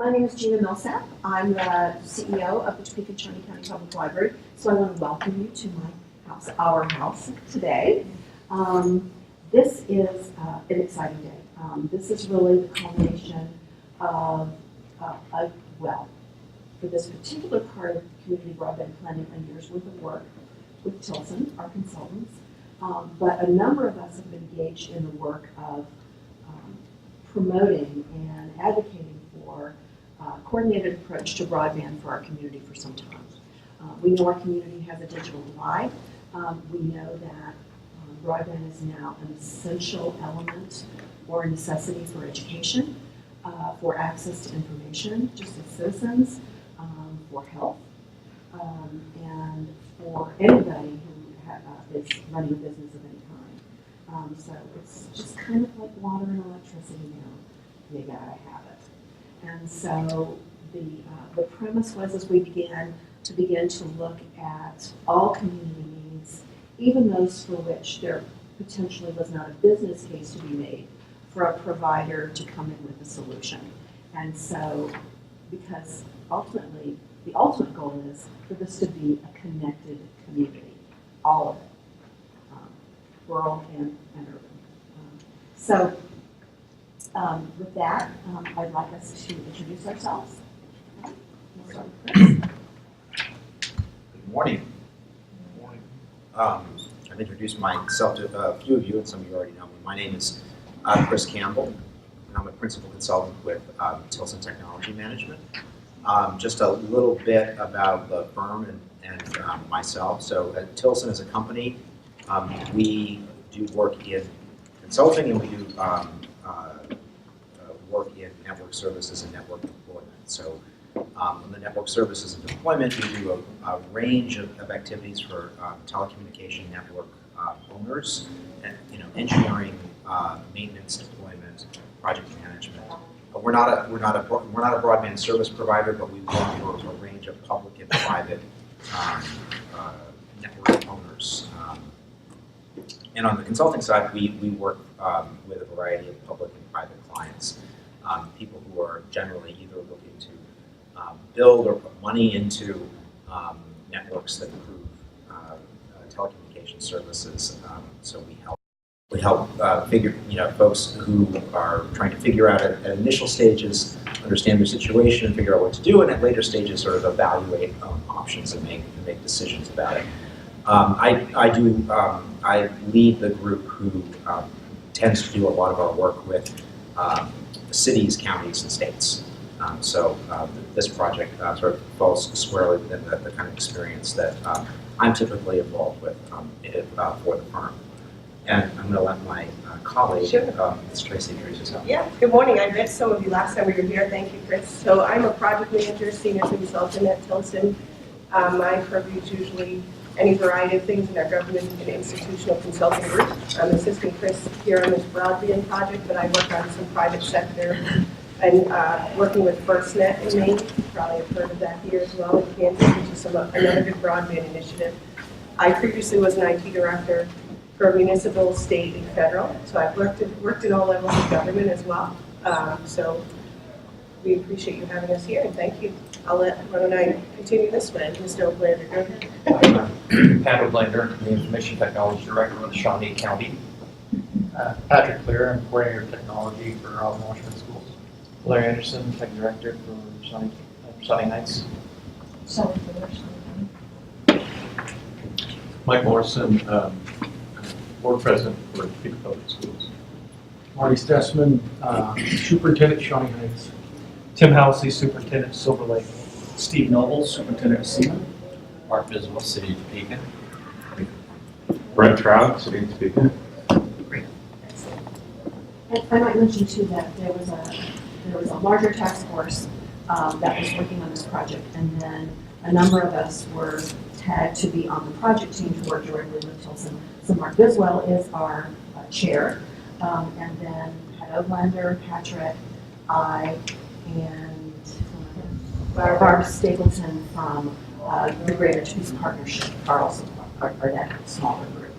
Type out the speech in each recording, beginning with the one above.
My name is Gina Millsap. I'm the CEO of the Topeka and Shawnee County Public Library. So I want to welcome you to my house, our house today. This is an exciting day. This is really the culmination of, well, for this particular part of community broadband planning, a year's worth of work with Tilson, our consultants. But a number of us have been engaged in the work of promoting and advocating for a coordinated approach to broadband for our community for some time. We know our community has a digital divide. We know that broadband is now an essential element or a necessity for education, for access to information, just as citizens, for health, and for anybody who is running a business of any kind. So it's just kind of like water and electricity now. You gotta have it. And so the premise was, as we began to look at all community needs, even those for which there potentially was not a business case to be made for a provider to come in with a solution. And so, because ultimately, the ultimate goal is for this to be a connected community, all of it, rural and urban. So with that, I'd like us to introduce ourselves. We'll start with Chris. Good morning. Good morning. I've introduced myself to a few of you, and some of you already know me. My name is Chris Campbell, and I'm a principal consultant with Tilson Technology Management. Just a little bit about the firm and myself. So at Tilson as a company, we do work in consulting, and we do work in network services and network deployment. So on the network services and deployment, we do a range of activities for telecommunication network owners, and engineering, maintenance, deployment, project management. We're not a broadband service provider, but we work for a range of public and private network owners. And on the consulting side, we work with a variety of public and private clients, people who are generally either looking to build or put money into networks that improve telecommunication services. So we help folks who are trying to figure out at initial stages, understand their situation and figure out what to do, and at later stages sort of evaluate options and make decisions about it. I lead the group who tends to do a lot of our work with cities, counties, and states. So this project sort of falls squarely within the kind of experience that I'm typically involved with for the firm. And I'm going to let my colleague, Ms. Tracy, introduce herself. Yeah, good morning. I met some of you last time we were here. Thank you, Chris. So I'm a project manager, senior consultant at Tilson. My purview is usually any variety of things in our government and institutional consulting group. I'm assisting Chris here on this broadband project, but I work on some private sector and working with FirstNet in Maine. You probably have heard of that here as well in Kansas, which is another good broadband initiative. I previously was an IT director for municipal, state, and federal. So I've worked in all levels of government as well. So we appreciate you having us here, and thank you. I'll let Ron and I continue this way. Mr. O'Blander, go ahead. I'm Pat O'Blander, the Information Technology Director of Shawnee County. Patrick Clear, I'm Coordinator of Technology for Alvin Washburn Schools. Larry Anderson, Tech Director for Shawnee Heights. Shelley Fuller, Shawnee County. Mike Morrison, Board President for Topeka Public Schools. Marty Stessman, Superintendent, Shawnee Heights. Tim Halsey, Superintendent, Silver Lake. Steve Noble, Superintendent, Seaman. Mark Biswell, City of Topeka. Brent Trout, City of Topeka. Great. And I might mention too that there was a larger task force that was working on this project, and then a number of us were tagged to be on the project team to work directly with Tilson. So Mark Biswell is our chair, and then Pat O'Blander, Patrick, I, and Barb Stapleton from the Greater Topeka Partnership are also are that smaller group.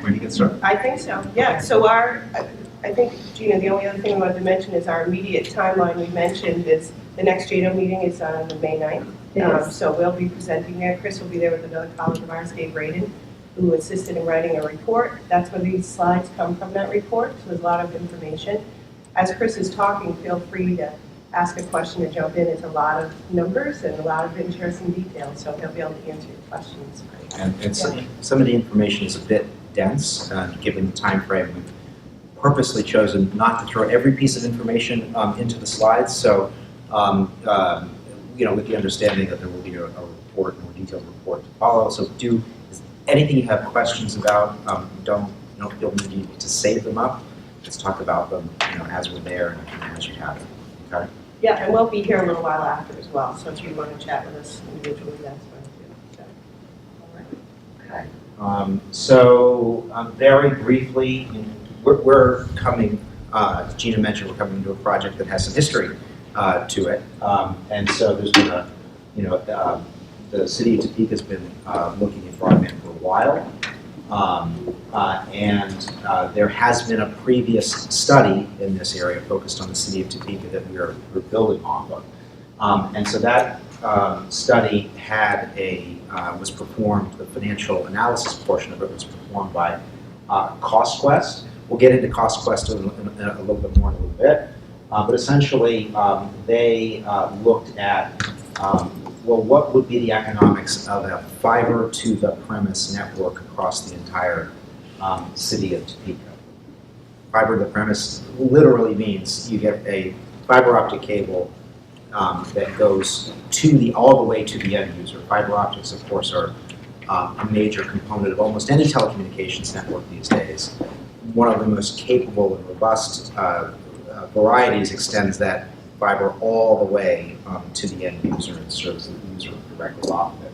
Ready to get started? I think so, yeah. So I think, Gina, the only other thing I wanted to mention is our immediate timeline we mentioned is the next JADO meeting is on May 9th. So we'll be presenting there. Chris will be there with another colleague of ours, Dave Braden, who assisted in writing a report. That's where these slides come from, that report. So there's a lot of information. As Chris is talking, feel free to ask a question or jump in. It's a lot of numbers and a lot of interesting details, so he'll be able to answer your questions. And some of the information is a bit dense, given the time frame. We've purposely chosen not to throw every piece of information into the slides. So, with the understanding that there will be a report, more detailed report to follow. So, anything you have questions about, don't feel the need to save them up. Let's talk about them, as we're there and as you have it. Okay. Yeah, and we'll be here a little while after as well. So if you want to chat with us individually, that's fine too. So, all right. Okay. Very briefly, we're coming. Gina mentioned we're coming into a project that has some history to it, and so there's been the city of Topeka has been looking at broadband for a while. There has been a previous study in this area focused on the city of Topeka that we're building off of. And so that study was performed, the financial analysis portion of it was performed by CostQuest. We'll get into CostQuest in a little bit more in a little bit. But essentially, they looked at what would be the economics of a fiber to the premise network across the entire city of Topeka. Fiber to the premise literally means you get a fiber optic cable that goes all the way to the end user. Fiber optics, of course, are a major component of almost any telecommunications network these days. One of the most capable and robust varieties extends that fiber all the way to the end user and serves the user directly off of it.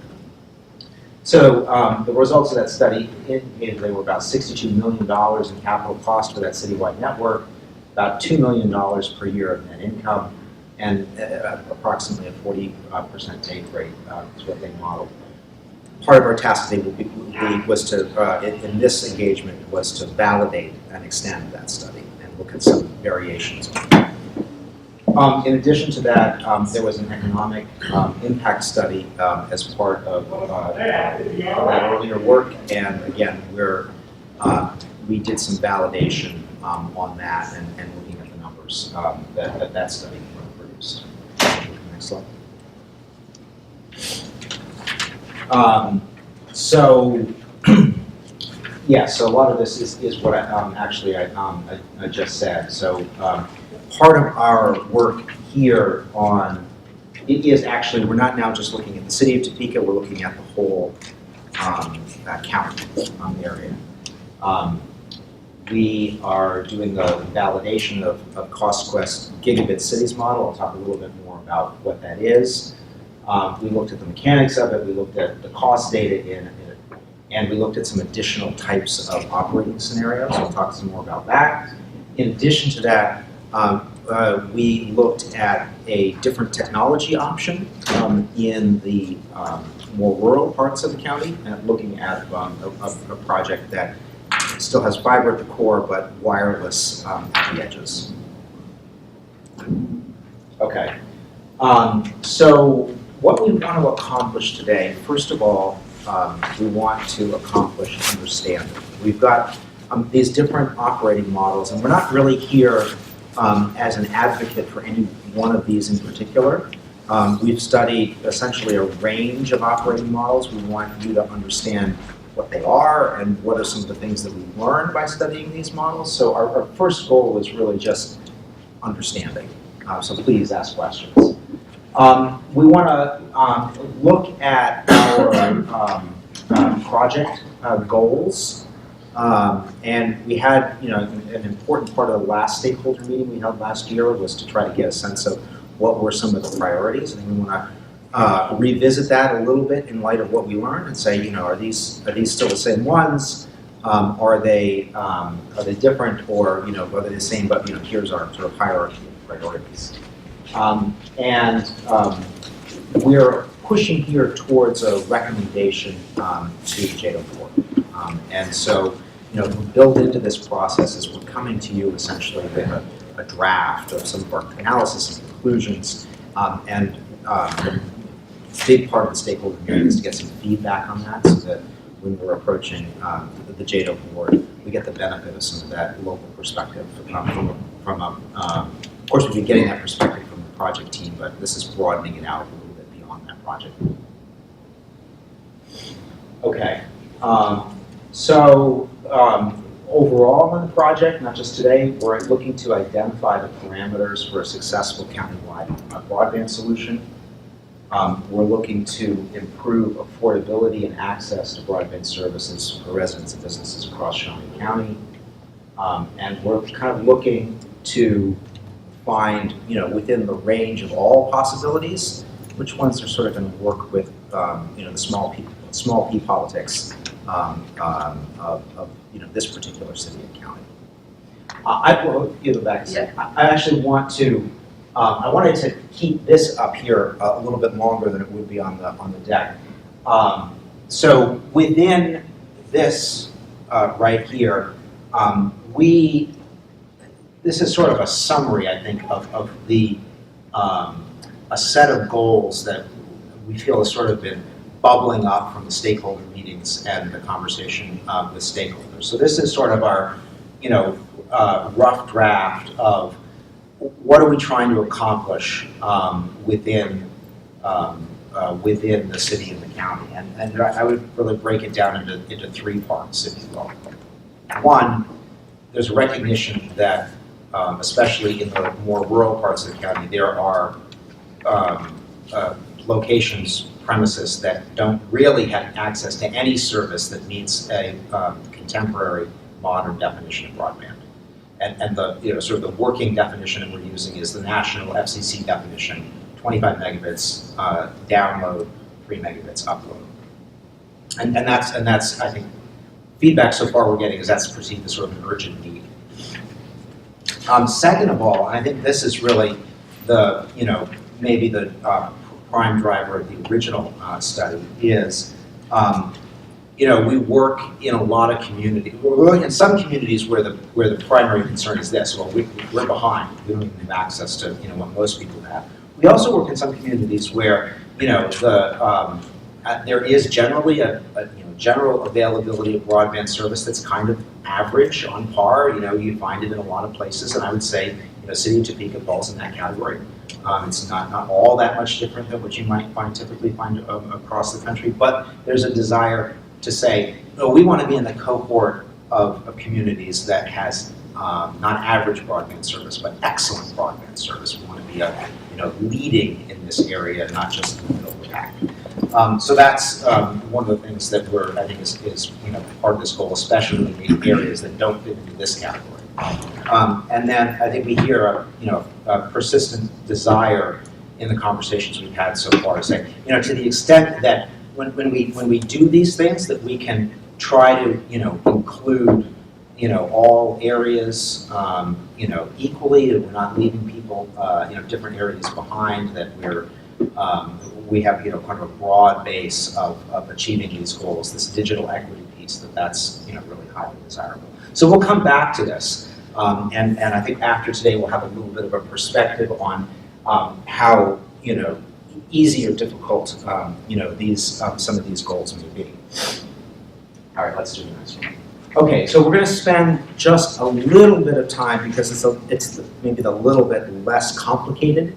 So the results of that study indicated they were about $62 million in capital cost for that citywide network, about $2 million per year of net income, and approximately a 40% take rate is what they modeled. Part of our task today was to, in this engagement, was to validate and extend that study and look at some variations on that. In addition to that, there was an economic impact study as part of that earlier work, and again, we did some validation on that and looking at the numbers that study produced. Next slide. So a lot of this is what I just said. So part of our work here we're not now just looking at the city of Topeka, we're looking at the whole county area. We are doing the validation of CostQuest Gigabit Cities model. I'll talk a little bit more about what that is. We looked at the mechanics of it, we looked at the cost data in it, and we looked at some additional types of operating scenarios. I'll talk some more about that. In addition to that, we looked at a different technology option in the more rural parts of the county, and looking at a project that still has fiber at the core, but wireless at the edges. Okay. So what we want to accomplish today, first of all, we want to accomplish understanding. We've got these different operating models, and we're not really here as an advocate for any one of these in particular. We've studied essentially a range of operating models. We want you to understand what they are and what are some of the things that we learned by studying these models. So our first goal is really just understanding. So please ask questions. We want to look at our project goals. And we had, an important part of the last stakeholder meeting we held last year was to try to get a sense of what were some of the priorities. I think we want to revisit that a little bit in light of what we learned and say, are these still the same ones? Are they different, or are they the same? But here's our sort of hierarchy of priorities. We're pushing here towards a recommendation to JADO board. And so built into this process is we're coming to you essentially with a draft of some of our analysis and conclusions, and a big part of the stakeholder meeting is to get some feedback on that, so that when we're approaching the JADO board, we get the benefit of some of that local perspective of course, we've been getting that perspective from the project team, but this is broadening it out a little bit beyond that project. Okay, overall on the project, not just today, we're looking to identify the parameters for a successful countywide broadband solution. We're looking to improve affordability and access to broadband services for residents and businesses across Shawnee County. And we're kind of looking to find, within the range of all possibilities, which ones are sort of going to work with, the small p politics of this particular city and county. I will give it back a second. I actually want to. I wanted to keep this up here a little bit longer than it would be on the deck. So within this right here, this is sort of a summary, I think, of the a set of goals that we feel has sort of been bubbling up from the stakeholder meetings and the conversation with stakeholders. So this is sort of our, rough draft of what are we trying to accomplish within the city and the county, and I would really break it down into three parts, if you will. One, there's a recognition that, especially in the more rural parts of the county, there are locations, premises that don't really have access to any service that meets a contemporary, modern definition of broadband. And the sort of the working definition that we're using is the national FCC definition: 25 megabits download, 3 megabits upload. And that's I think feedback so far we're getting is that's perceived as sort of an urgent need. Second of all, and I think this is really the maybe the prime driver of the original study is. We work in a lot of communities. We're in some communities where the primary concern is this: well, we're behind. We don't even have access to what most people have. We also work in some communities where there is generally a general availability of broadband service that's kind of average, on par. You find it in a lot of places, and I would say City of Topeka falls in that category. It's not all that much different than what you might typically find across the country, but there's a desire to say, we want to be in the cohort of communities that has not average broadband service, but excellent broadband service. We want to be leading in this area, not just in the middle of the pack. So that's one of the things that I think is part of this goal, especially in areas that don't fit into this category. And then I think we hear a persistent desire in the conversations we've had so far to say, to the extent that when we do these things, that we can try to include all areas equally, that we're not leaving people different areas behind, that we have kind of a broad base of achieving these goals, this digital equity piece, that's really highly desirable. So we'll come back to this, and I think after today we'll have a little bit of a perspective on how easy or difficult these some of these goals may be. All right, let's do the next one. Okay, so we're going to spend just a little bit of time, because it's maybe the little bit less complicated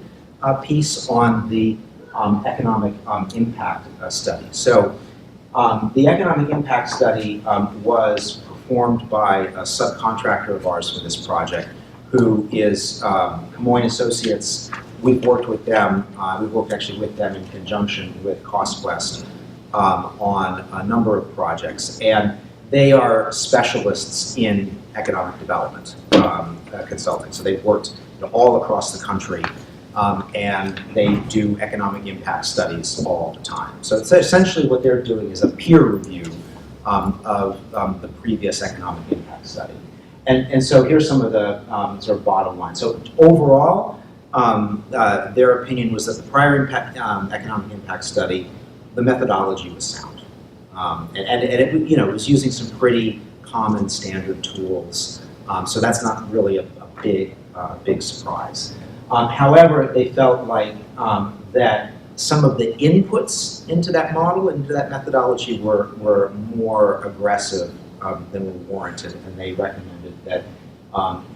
piece on the economic impact study. So the economic impact study was performed by a subcontractor of ours for this project, who is Camoin Associates. We've worked with them. We've worked actually with them in conjunction with CostQuest on a number of projects, and they are specialists in economic development consulting. So they've worked all across the country, and they do economic impact studies all the time. So it's essentially what they're doing is a peer review of the previous economic impact study. And so here's some of the sort of bottom line. So overall, their opinion was that the prior economic impact study, the methodology was sound. And it was using some pretty common standard tools. So that's not really a big surprise. However, they felt like that some of the inputs into that model, into that methodology, were more aggressive than were warranted, and they recommended that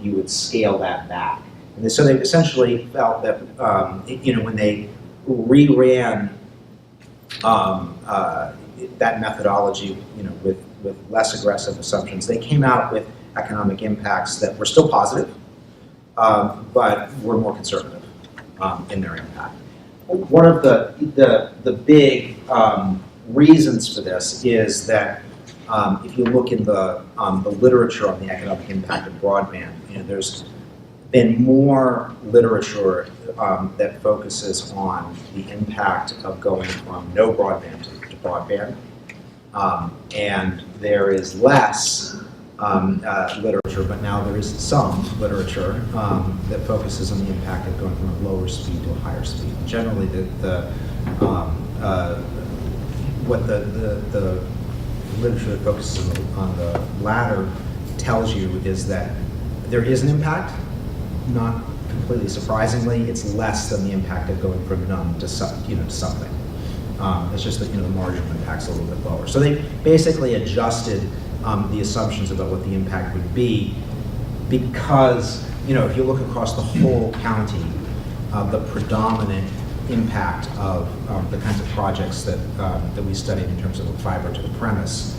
you would scale that back. And so they essentially felt that when they reran that methodology, with less aggressive assumptions, they came out with economic impacts that were still positive, but were more conservative in their impact. One of the big reasons for this is that if you look in the literature on the economic impact of broadband, there's been more literature that focuses on the impact of going from no broadband to broadband, and there is less literature, but now there is some literature that focuses on the impact of going from a lower speed to a higher speed. Generally, what the literature that focuses on the latter tells you is that there is an impact. Not completely surprisingly, it's less than the impact of going from none to something. It's just that the marginal impact's a little bit lower. So they basically adjusted the assumptions about what the impact would be, because if you look across the whole county, the predominant impact of the kinds of projects that we studied in terms of a fiber to the premise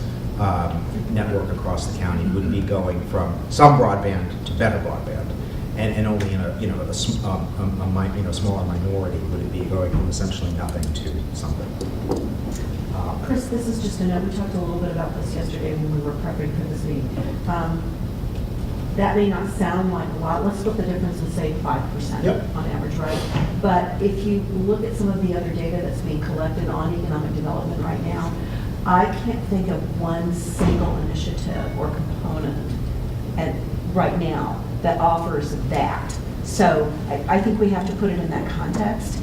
network across the county would be going from some broadband to better broadband, and only in a smaller minority would it be going from essentially nothing to something. Chris, this is just a note. We talked a little bit about this yesterday when we were prepping for this meeting. That may not sound like a lot. Let's split the difference and say 5% Yep. on average, right? But if you look at some of the other data that's being collected on economic development right now, I can't think of one single initiative or component right now that offers that. So I think we have to put it in that context.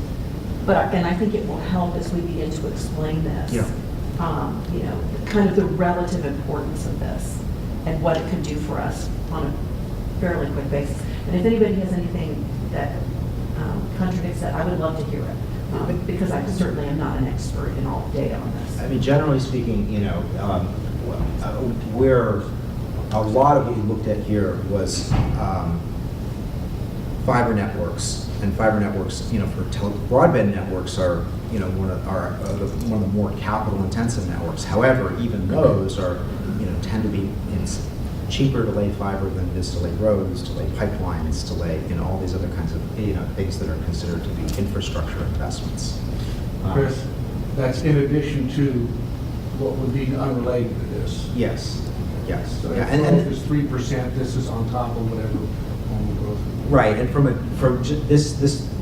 And I think it will help as we begin to explain this. Yeah. Kind of the relative importance of this and what it could do for us on a fairly quick basis. And if anybody has anything that contradicts that, I would love to hear it, because I certainly am not an expert in all the data on this. I mean, generally speaking, where a lot of what we looked at here was fiber networks. And fiber networks, for broadband networks are, one of the more capital-intensive networks. However, even those are, tend to be, it's cheaper to lay fiber than it is to lay roads, to lay pipelines, to lay, all these other kinds of, things that are considered to be infrastructure investments. Chris, that's in addition to what would be unrelated to this. Yes. So Yeah, if growth is 3%, this is on top of whatever normal growth would be. Right, and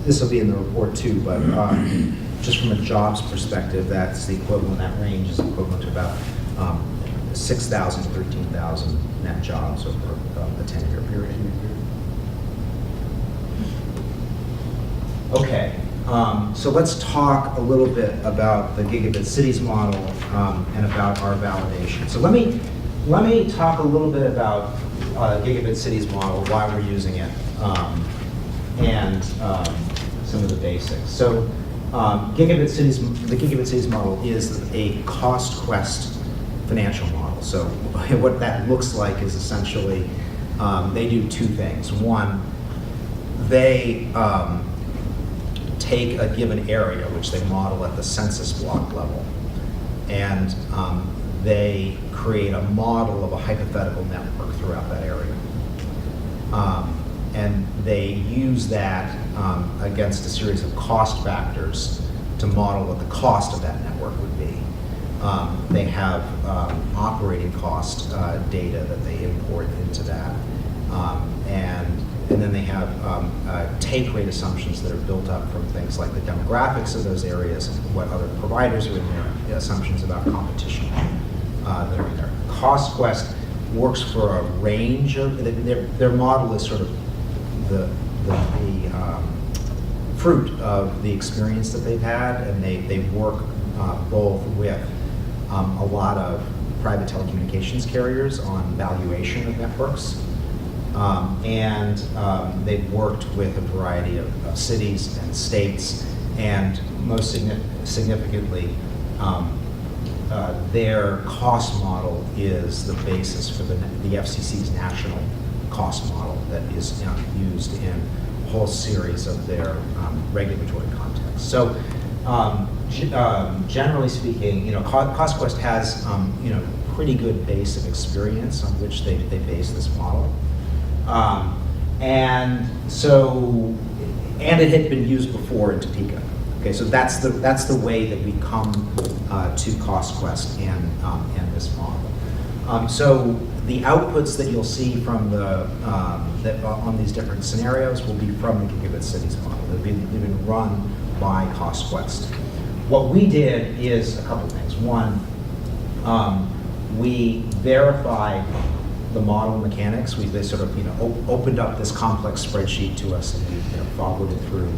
this will be in the report too, but just from a jobs perspective, that's the equivalent. That range is equivalent to about 6,000 to 13,000 net jobs over a 10-year period. Okay, so let's talk a little bit about the Gigabit Cities model and about our validation. So let me talk a little bit about Gigabit Cities model, why we're using it, and some of the basics. So the Gigabit Cities model is a cost quest financial model. So what that looks like is essentially they do two things. One, they take a given area, which they model at the census block level, and they create a model of a hypothetical network throughout that area. And they use that against a series of cost factors to model what the cost of that network would be. They have operating cost data that they import into that. And then they have take rate assumptions that are built up from things like the demographics of those areas, what other providers are in there, the assumptions about competition that are in there. CostQuest works for a range of, their model is sort of the fruit of the experience that they've had, and they work both with a lot of private telecommunications carriers on valuation of networks. They've worked with a variety of cities and states, and most significantly, their cost model is the basis for the FCC's national cost model that is used in a whole series of their regulatory contexts. So, generally speaking, CostQuest has pretty good base of experience on which they base this model. And it had been used before in Topeka. Okay, so that's the way that we come to CostQuest and this model. So the outputs that you'll see from on these different scenarios will be from the Gigabit Cities model. They've been run by CostQuest. What we did is a couple things. One, we verified the model mechanics. They sort of opened up this complex spreadsheet to us, and we followed it through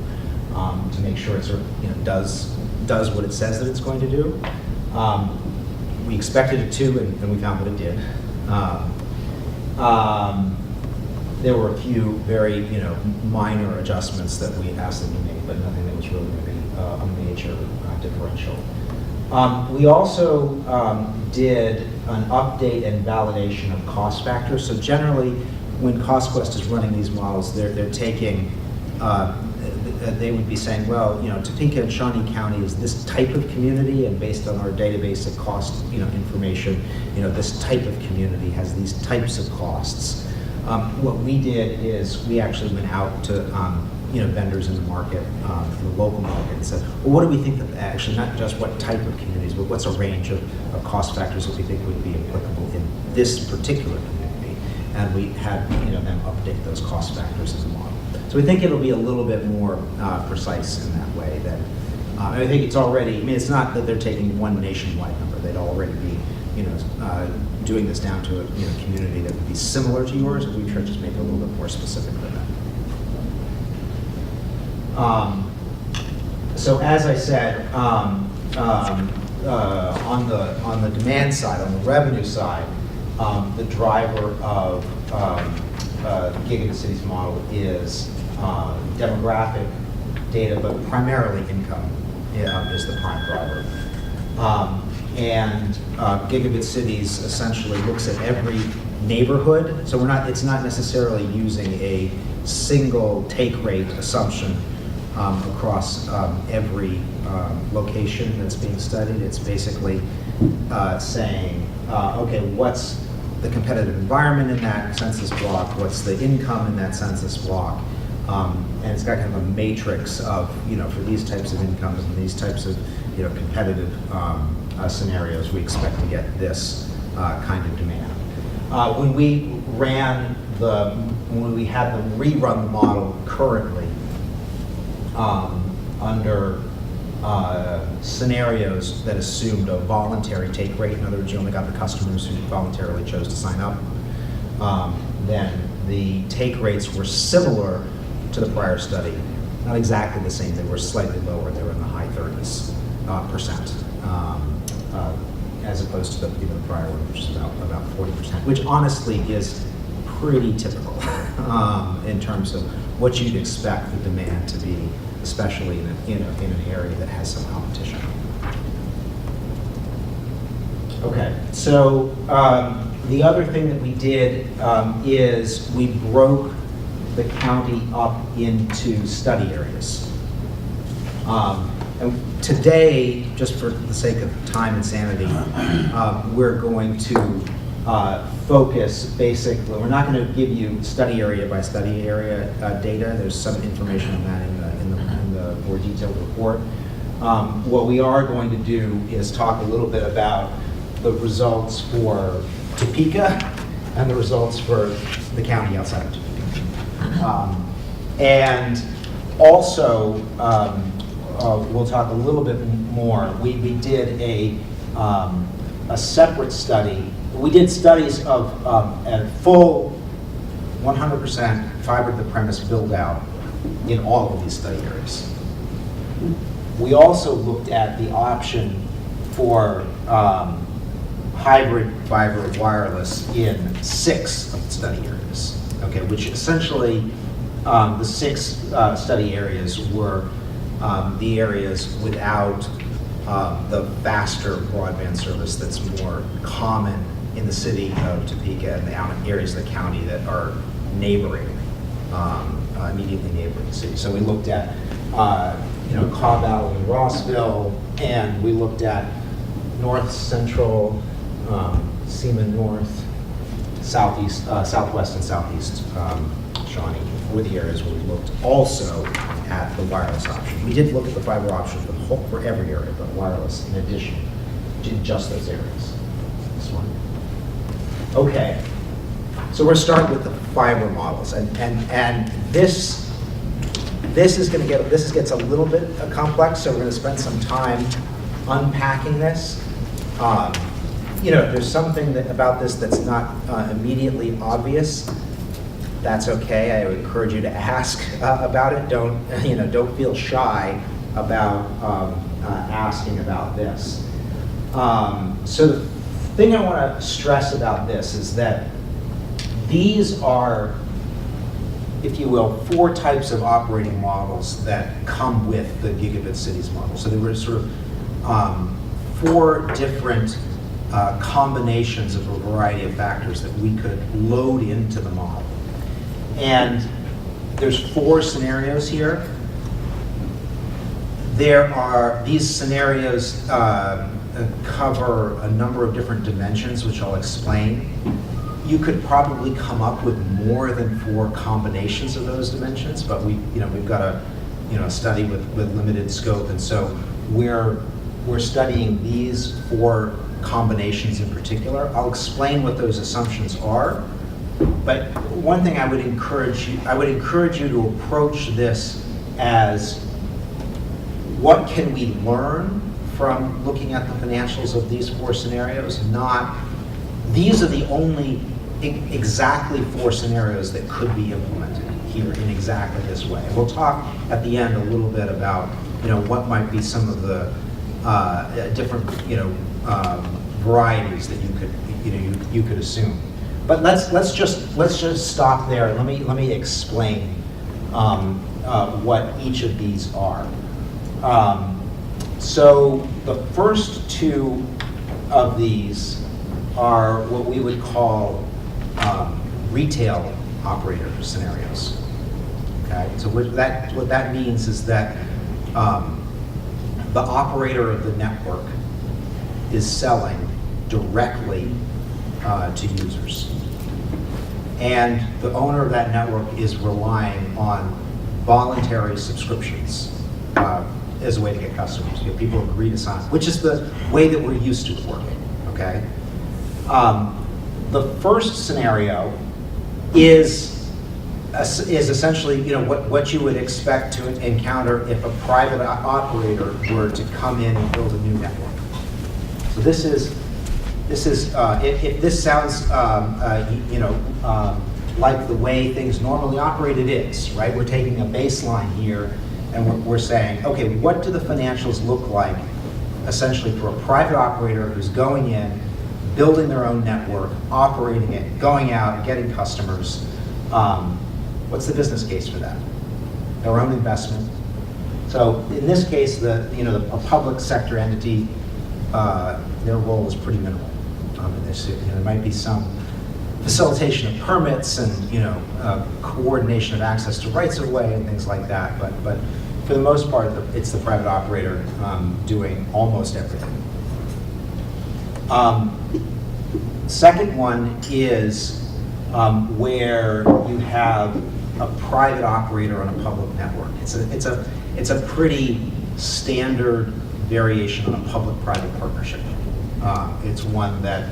to make sure it sort of does what it says that it's going to do. We expected it to, and we found that it did. There were a few very minor adjustments that we asked them to make, but nothing that was really going to be a major differential. We also did an update and validation of cost factors. So generally, when CostQuest is running these models, they're taking, they would be saying, well, Topeka and Shawnee County is this type of community, and based on our database of cost, information, this type of community has these types of costs. What we did is we actually went out to vendors in the market, in the local market, and said, well, what do we think that actually, not just what type of communities, but what's a range of cost factors that we think would be applicable in this particular community? And we had them update those cost factors in the model. So we think it'll be a little bit more precise in that way. That I think it's already. I mean, it's not that they're taking one nationwide number. They'd already be, doing this down to a community that would be similar to yours. And we try to just make it a little bit more specific than that. So as I said, on the demand side, on the revenue side, the driver of the Gigabit Cities model is demographic data, but primarily income is the prime driver. And Gigabit Cities essentially looks at every neighborhood. So it's not necessarily using a single take rate assumption across every location that's being studied. It's basically saying, okay, what's the competitive environment in that census block? What's the income in that census block? And it's got kind of a matrix of, for these types of incomes and these types of, competitive scenarios, we expect to get this kind of demand. When we had them rerun the model currently, under scenarios that assumed a voluntary take rate, in other words, you only got the customers who voluntarily chose to sign up, then the take rates were similar to the prior study. Not exactly the same, they were slightly lower, they were in the high 30s percent, as opposed to the prior one, which is about 40%, which honestly is pretty typical in terms of what you'd expect the demand to be, especially in an area that has some competition. Okay, so the other thing that we did is we broke the county up into study areas. And today, just for the sake of time and sanity, we're going to focus basically, we're not going to give you study area by study area data. There's some information on that in the more detailed report. What we are going to do is talk a little bit about the results for Topeka and the results for the county outside of Topeka. And also, we'll talk a little bit more. We did a separate study. We did studies of a full 100% fiber to the premise build out in all of these study areas. We also looked at the option for hybrid fiber wireless in 6 of the study areas, okay, which essentially the 6 study areas were the areas without the faster broadband service that's more common in the city of Topeka and the areas of the county that are neighboring, immediately neighboring the city. So we looked at, Cobb Valley and Rossville, and we looked at North Central, Seaman North, Southeast, Southwest and Southeast Shawnee were the areas where we looked also at the wireless option. We did look at the fiber option for every area, but wireless in addition to just those areas. This one. Okay, so we're starting with the fiber models, and this gets a little bit complex, so we're going to spend some time unpacking this. There's something about this that's not immediately obvious. That's okay. I would encourage you to ask about it. Don't feel shy about asking about this. So the thing I want to stress about this is that these are, if you will, 4 types of operating models that come with the Gigabit Cities model. So there were sort of 4 different combinations of a variety of factors that we could load into the model. And there's 4 scenarios here. These scenarios cover a number of different dimensions, which I'll explain. You could probably come up with more than 4 combinations of those dimensions, but we've got a study with limited scope, and so we're studying these 4 combinations in particular. I'll explain what those assumptions are, but one thing I would encourage you to approach this as, what can we learn from looking at the financials of these 4 scenarios? Not, these are the only exactly 4 scenarios that could be implemented here in exactly this way. And we'll talk at the end a little bit about what might be some of the different varieties that you could assume. But let's just stop there. Let me explain what each of these are. So the first 2 of these are what we would call retail operator scenarios. Okay, so what that means is that the operator of the network is selling directly to users, and the owner of that network is relying on voluntary subscriptions as a way to get customers. People agree to sign, which is the way that we're used to working. Okay. The first scenario is essentially what you would expect to encounter if a private operator were to come in and build a new network. So this is if this sounds like the way things normally operate, it is, right? We're taking a baseline here and we're saying, okay, what do the financials look like essentially for a private operator who's going in, building their own network, operating it, going out, getting customers? What's the business case for that? Their own investment. So in this case, a public sector entity, their role is pretty minimal in this. There might be some facilitation of permits and coordination of access to rights of way and things like that, but for the most part, it's the private operator doing almost everything. Second one is where you have a private operator on a public network. It's a pretty standard variation on a public-private partnership. It's one that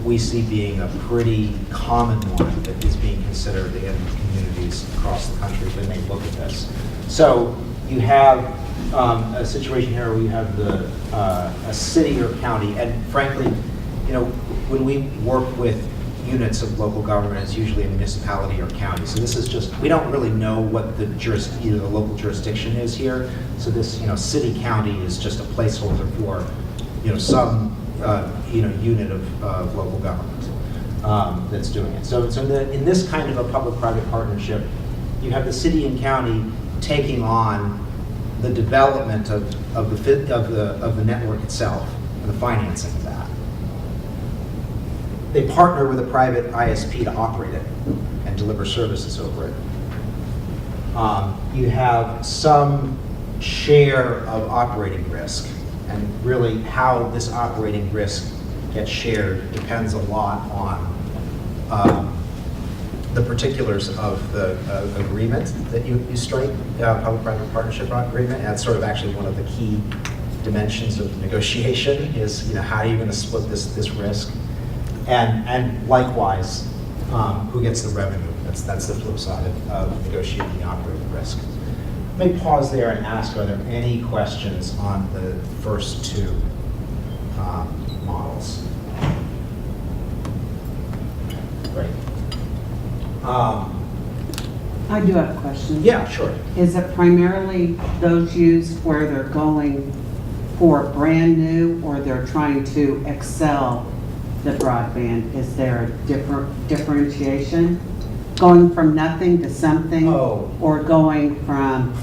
we see being a pretty common one that is being considered in communities across the country when they look at this. So you have a situation here where you have a city or county, and frankly, when we work with units of local government, it's usually a municipality or county. So this is just, we don't really know what the local jurisdiction is here. So this, city county is just a placeholder for, some unit of local government that's doing it. So in this kind of a public-private partnership, you have the city and county taking on the development of the network itself and the financing of that. They partner with a private ISP to operate it and deliver services over it. You have some share of operating risk, and really how this operating risk gets shared depends a lot on the particulars of the agreement that you strike, public-private partnership agreement. That's sort of actually one of the key dimensions of negotiation is, how are you going to split this risk? And likewise, who gets the revenue? That's the flip side of negotiating the operating risk. Let me pause there and ask, are there any questions on the first two models? Great. I do have a question. Yeah, sure. Is it primarily those used where they're going for brand new, or they're trying to excel the broadband? Is there a differentiation? Going from nothing to something, or going from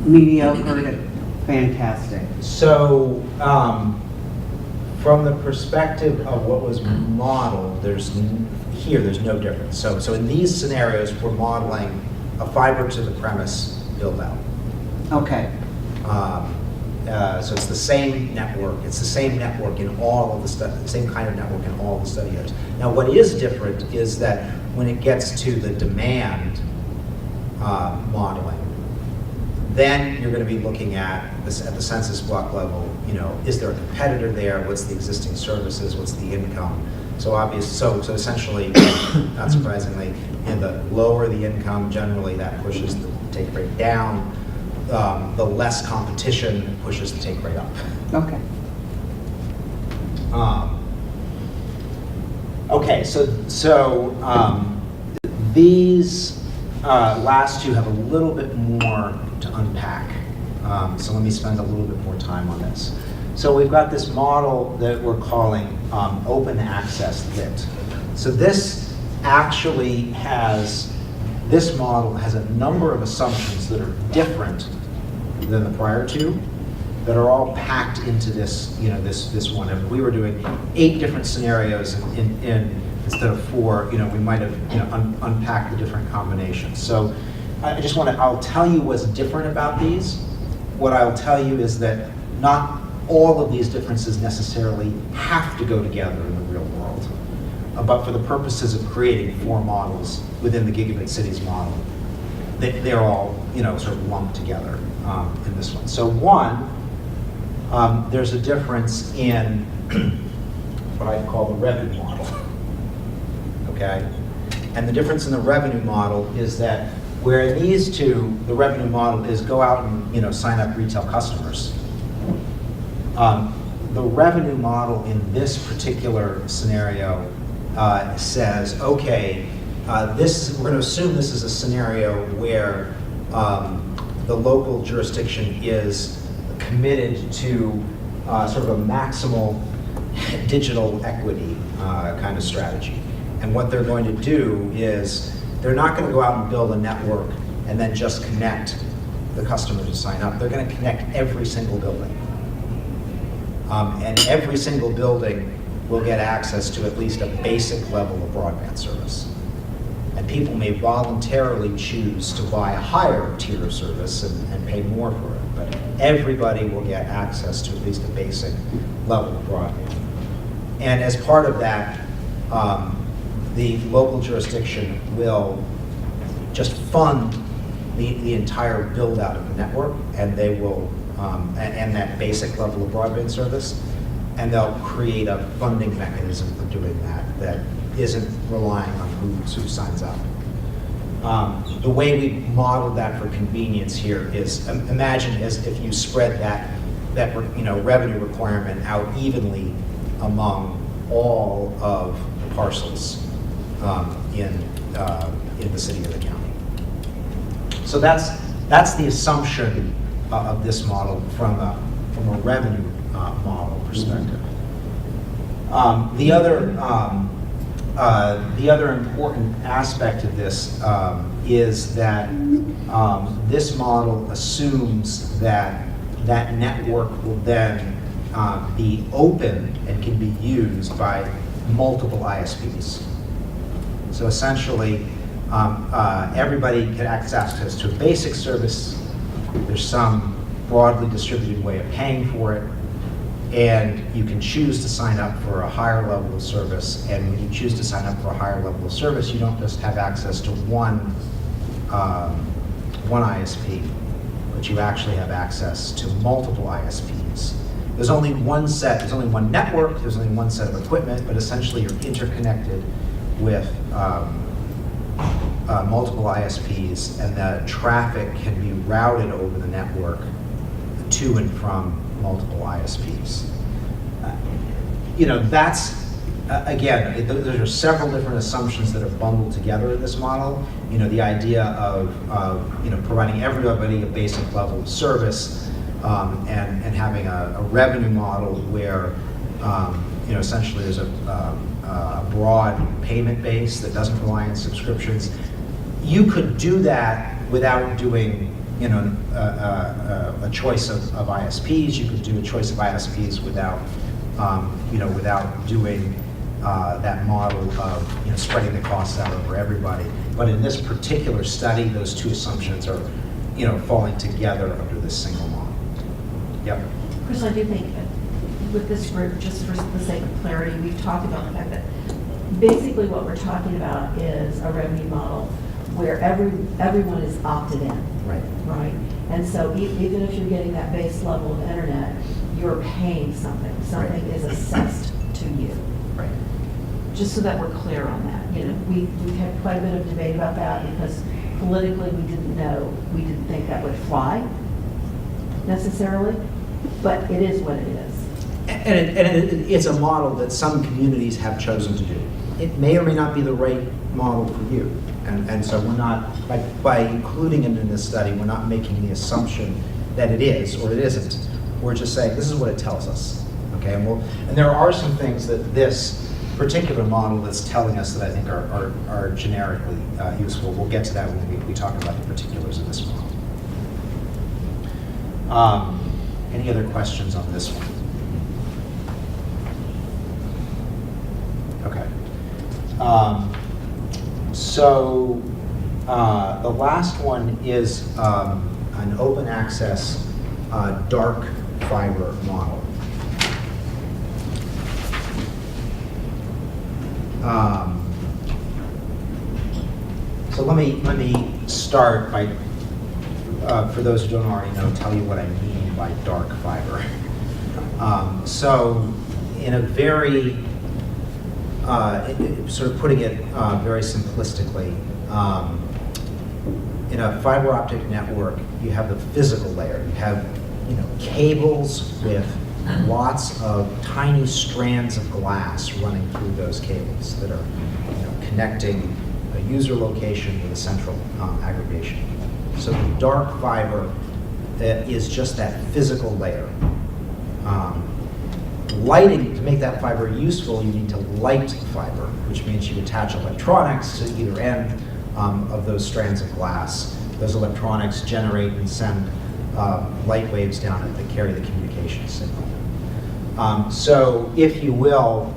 mediocre to fantastic? So, from the perspective of what was modeled, there's no difference. So in these scenarios, we're modeling a fiber to the premise build out. Okay. So it's the same network. It's the same network in all of the same kind of network in all the study areas. Now, what is different is that when it gets to the demand modeling, then you're going to be looking at this at the census block level. Is there a competitor there? What's the existing services? What's the income? So essentially, not surprisingly, in the lower the income, generally that pushes the take rate down. The less competition pushes the take rate up. Okay. Okay, so these last two have a little bit more to unpack. So let me spend a little bit more time on this. So we've got this model that we're calling open access lit. So this model has a number of assumptions that are different than the prior two, that are all packed into this, this one. If we were doing 8 different scenarios instead of 4, we might have, unpacked the different combinations. So I'll tell you what's different about these. What I'll tell you is that not all of these differences necessarily have to go together in the real world. But for the purposes of creating 4 models within the Gigabit Cities model, they're all, sort of lumped together in this one. So one, there's a difference in what I call the revenue model, okay? And the difference in the revenue model is that where these two, the revenue model is go out and, sign up retail customers. The revenue model in this particular scenario says, okay, we're going to assume this is a scenario where the local jurisdiction is committed to sort of a maximal digital equity kind of strategy. And what they're going to do is they're not going to go out and build a network and then just connect the customers to sign up. They're going to connect every single building. And every single building will get access to at least a basic level of broadband service. And people may voluntarily choose to buy a higher tier of service and pay more for it, but everybody will get access to at least a basic level of broadband. And as part of that, the local jurisdiction will just fund the entire build out of the network, and they will, and that basic level of broadband service, and they'll create a funding mechanism for doing that isn't relying on who signs up. The way we modeled that for convenience here is, imagine as if you spread that revenue requirement out evenly among all of the parcels in the city or the county. So that's the assumption of this model from a revenue model perspective. The other important aspect of this is that this model assumes that that network will then be open and can be used by multiple ISPs. So essentially, everybody can access to a basic service. There's some broadly distributed way of paying for it, and you can choose to sign up for a higher level of service. And when you choose to sign up for a higher level of service, you don't just have access to one ISP, but you actually have access to multiple ISPs. There's only one network, there's only one set of equipment, but essentially you're interconnected with multiple ISPs, and the traffic can be routed over the network to and from multiple ISPs. That's, again, there are several different assumptions that are bundled together in this model. The idea of providing everybody a basic level of service, and having a revenue model where essentially there's a broad payment base that doesn't rely on subscriptions. You could do that without doing a choice of ISPs. You could do a choice of ISPs without doing that model of spreading the costs out over everybody. But in this particular study, those two assumptions are falling together under this single model. Yep. Chris, I do think with this group, just for the sake of clarity, we've talked about the fact that basically what we're talking about is a revenue model where everyone is opted in. Right. Right? And so even if you're getting that base level of internet, you're paying something. Something is assessed to you. Right. Just so that we're clear on that. We've had quite a bit of debate about that because politically we didn't think that would fly necessarily, but it is what it is. And it's a model that some communities have chosen to do. It may or may not be the right model for you. And so we're not, by including it in this study, we're not making the assumption that it is or it isn't. We're just saying this is what it tells us. Okay, and there are some things that this particular model is telling us that I think are generically useful. We'll get to that when we talk about the particulars of this model. Any other questions on this one? Okay. So the last one is an open access dark fiber model. So let me start by, for those who don't already know, tell you what I mean by dark fiber. So in a very, sort of putting it very simplistically, in a fiber optic network, you have the physical layer. You have cables with lots of tiny strands of glass running through those cables that are connecting a user location with a central aggregation. So the dark fiber is just that physical layer. Lighting, to make that fiber useful, you need to light the fiber, which means you attach electronics to either end of those strands of glass. Those electronics generate and send light waves down it that carry the communication signal. So if you will,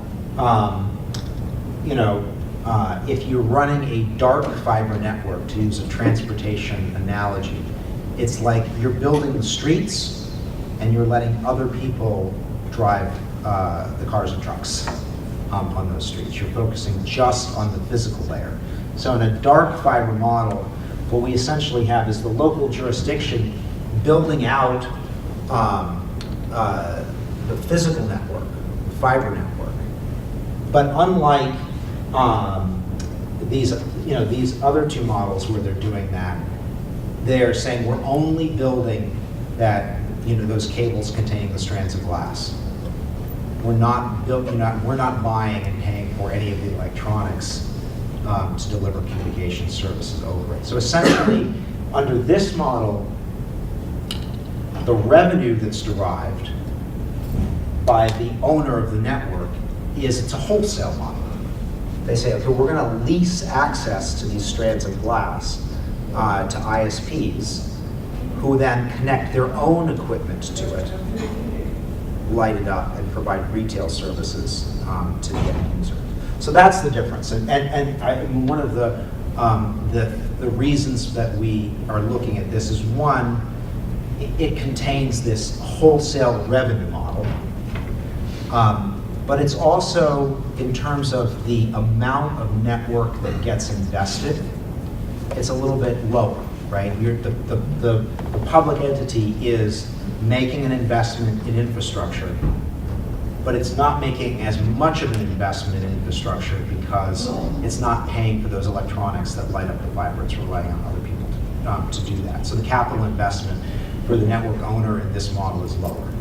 if you're running a dark fiber network, to use a transportation analogy, it's like you're building the streets and you're letting other people drive the cars and trucks on those streets. You're focusing just on the physical layer. So in a dark fiber model, what we essentially have is the local jurisdiction building out the physical network, the fiber network. But unlike these other two models where they're doing that, they're saying we're only building that those cables containing the strands of glass. We're not buying and paying for any of the electronics to deliver communication services over it. So essentially, under this model, the revenue that's derived by the owner of the network is it's a wholesale model. They say, okay, we're going to lease access to these strands of glass to ISPs, who then connect their own equipment to it, light it up, and provide retail services to the end user. So that's the difference. And one of the reasons that we are looking at this is, one, it contains this wholesale revenue model, but it's also, in terms of the amount of network that gets invested, it's a little bit lower, right? The public entity is making an investment in infrastructure, but it's not making as much of an investment in infrastructure because it's not paying for those electronics that light up the fiber. It's relying on other people to do that. So the capital investment for the network owner in this model is lower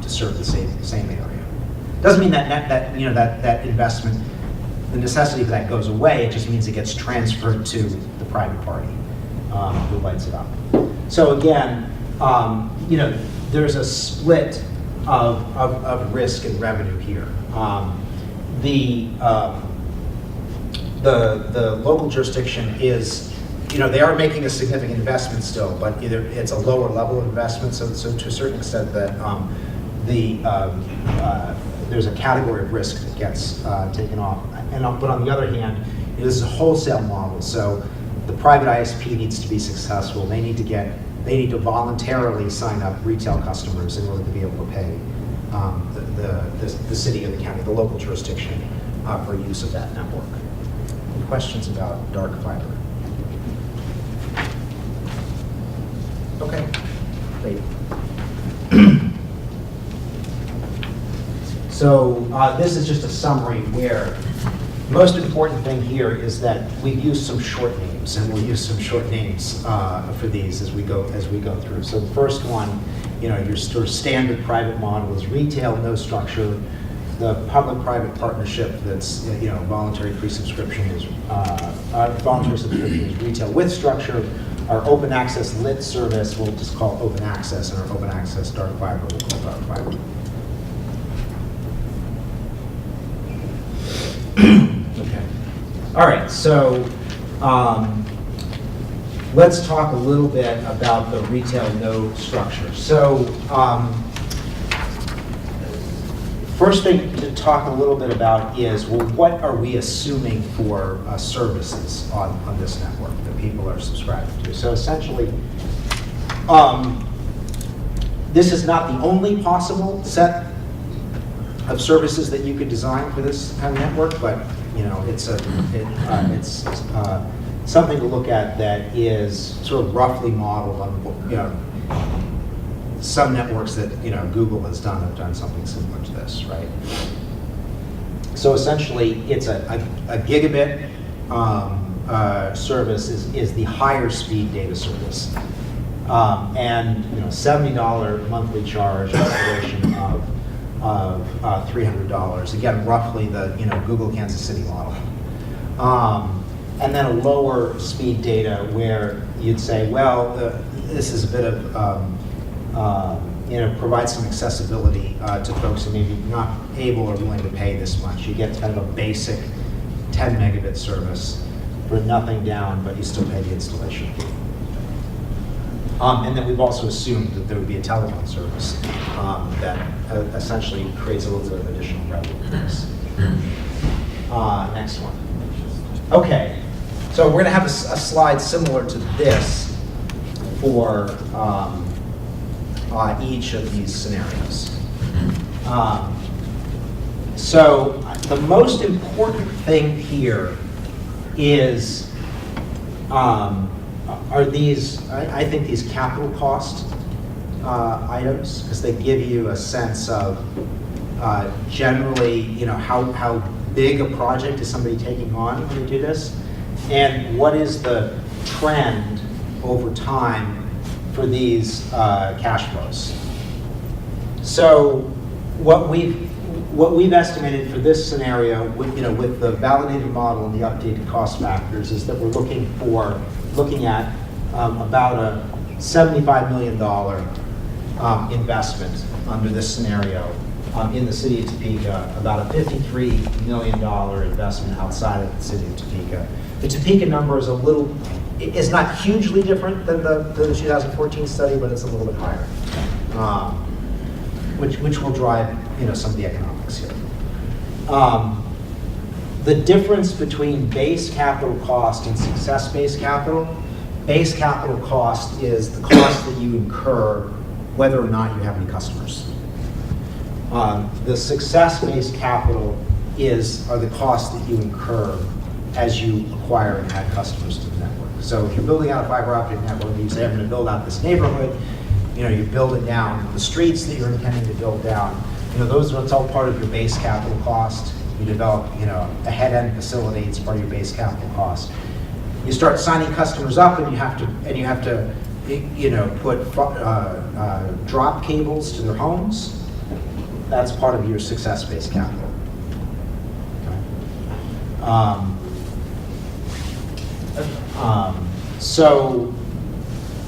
to serve the same area. Doesn't mean that investment, the necessity for that goes away. It just means it gets transferred to the private party who lights it up. So again, there's a split of risk and revenue here. The local jurisdiction is, they are making a significant investment still, but either it's a lower level of investment, so to a certain extent that there's a category of risk that gets taken off. But on the other hand, this is a wholesale model, so the private ISP needs to be successful. They need to voluntarily sign up retail customers in order to be able to pay the city or the county, the local jurisdiction, for use of that network. Any questions about dark fiber? Okay, great. So this is just a summary where the most important thing here is that we've used some short names, and we'll use some short names for these as we go through. So the first one, your sort of standard private model is retail, no structure. The public-private partnership that's voluntary pre-subscription is voluntary subscription is retail with structure. Our open access lit service we'll just call open access, and our open access dark fiber we'll call dark fiber. Okay. All right, so let's talk a little bit about the retail no structure. So first thing to talk a little bit about is, well, what are we assuming for services on this network that people are subscribing to? So essentially, this is not the only possible set of services that you could design for this kind of network, but it's something to look at that is sort of roughly modeled on some networks that Google have done something similar to this, right? So essentially, it's a gigabit service is the higher speed data service, and $70 monthly charge, installation of $300. Again, roughly the Google Kansas City model. And then a lower speed data where you'd say, well, this is a bit of, provide some accessibility to folks who maybe not able or willing to pay this much. You get kind of a basic 10 megabit service for nothing down, but you still pay the installation fee. And then we've also assumed that there would be a telephone service that essentially creates a little bit of additional revenue for us. Next one. Okay, so we're going to have a slide similar to this for each of these scenarios. So the most important thing here is are these, I think, these capital cost items, because they give you a sense of generally, how big a project is somebody taking on when they do this, and what is the trend over time for these cash flows. So what we've estimated for this scenario, with the validated model and the updated cost factors, is that we're looking at about a $75 million investment under this scenario in the city of Topeka, about a $53 million investment outside of the city of Topeka. The Topeka number is it's not hugely different than the 2014 study, but it's a little bit higher, which will drive some of the economics here. The difference between base capital cost and success-based capital. Base capital cost is the cost that you incur whether or not you have any customers. The success-based capital are the costs that you incur as you acquire and add customers to the network. So if you're building out a fiber optic network, you say, I'm going to build out this neighborhood, you build it down the streets that you're intending to build down, that's all part of your base capital cost. You develop, a head-end facility, it's part of your base capital cost. You start signing customers up, and you have to put drop cables to their homes. That's part of your success-based capital. Okay. So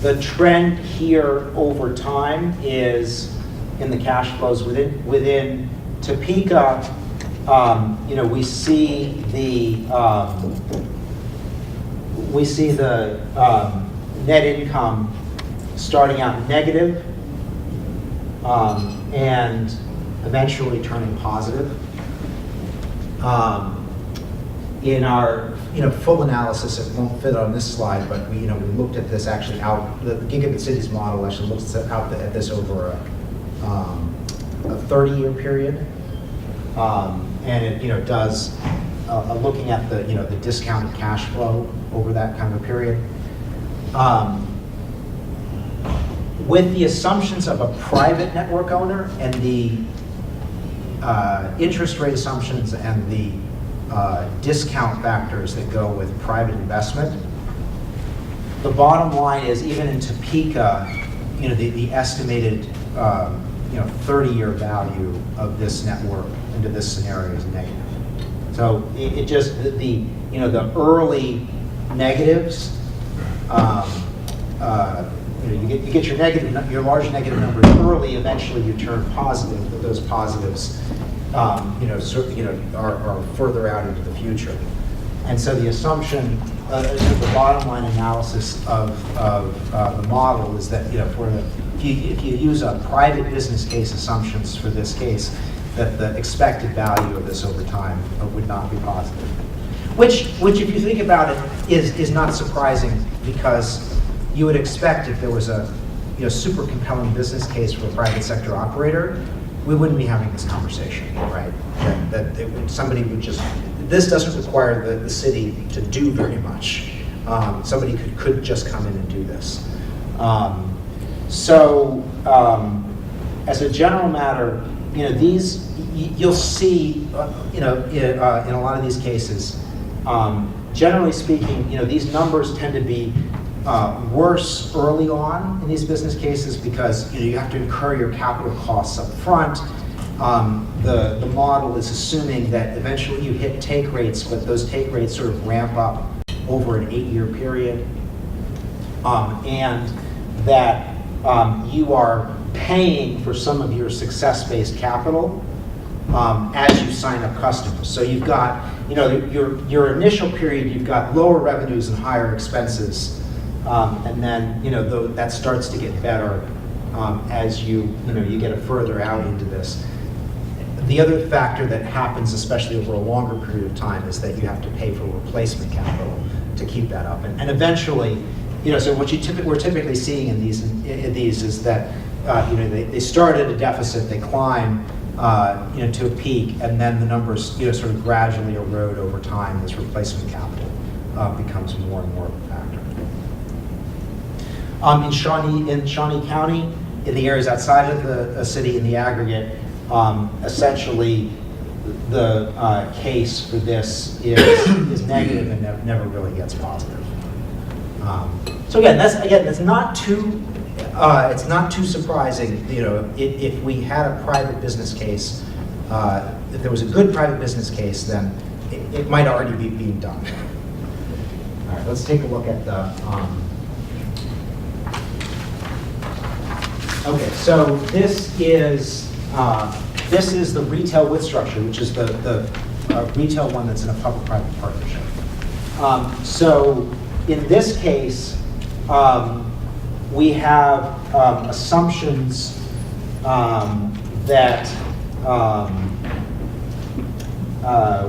the trend here over time is in the cash flows within Topeka. We see the net income starting out negative and eventually turning positive. In our full analysis, it won't fit on this slide, but we looked at this actually out. The Gigabit Cities model actually looks at this over a 30-year period. And it does looking at the discounted cash flow over that kind of a period. With the assumptions of a private network owner and the interest rate assumptions and the discount factors that go with private investment, the bottom line is even in Topeka, the estimated 30-year value of this network into this scenario is negative. So it just the early negatives. You get your large negative numbers early. Eventually, you turn positive, but those positives, are further out into the future. And so the assumption, the bottom line analysis of the model is that if you use a private business case assumptions for this case, that the expected value of this over time would not be positive. Which if you think about it, is not surprising, because you would expect if there was a super compelling business case for a private sector operator, we wouldn't be having this conversation, right? Somebody would just, this doesn't require the city to do very much. Somebody could just come in and do this. As a general matter, these, you'll see, in a lot of these cases, generally speaking, these numbers tend to be worse early on in these business cases because you have to incur your capital costs up front. The model is assuming that eventually you hit take rates, but those take rates sort of ramp up over an 8-year period, and that you are paying for some of your success-based capital as you sign up customers. So you've got, your initial period, you've got lower revenues and higher expenses, and then that starts to get better as you get further out into this. The other factor that happens, especially over a longer period of time, is that you have to pay for replacement capital to keep that up, and eventually, so what we're typically seeing in these is that they start at a deficit, they climb to a peak, and then the numbers sort of gradually erode over time as replacement capital becomes more and more of a factor. In Shawnee County, in the areas outside of the city in the aggregate, essentially the case for this is negative and never really gets positive. So again, that's not too. It's not too surprising, if we had a private business case, if there was a good private business case, then it might already be being done. All right, let's take a look at the. Okay, so this is This is the retail with structure, which is the retail one that's in a public-private partnership. So in this case, we have assumptions that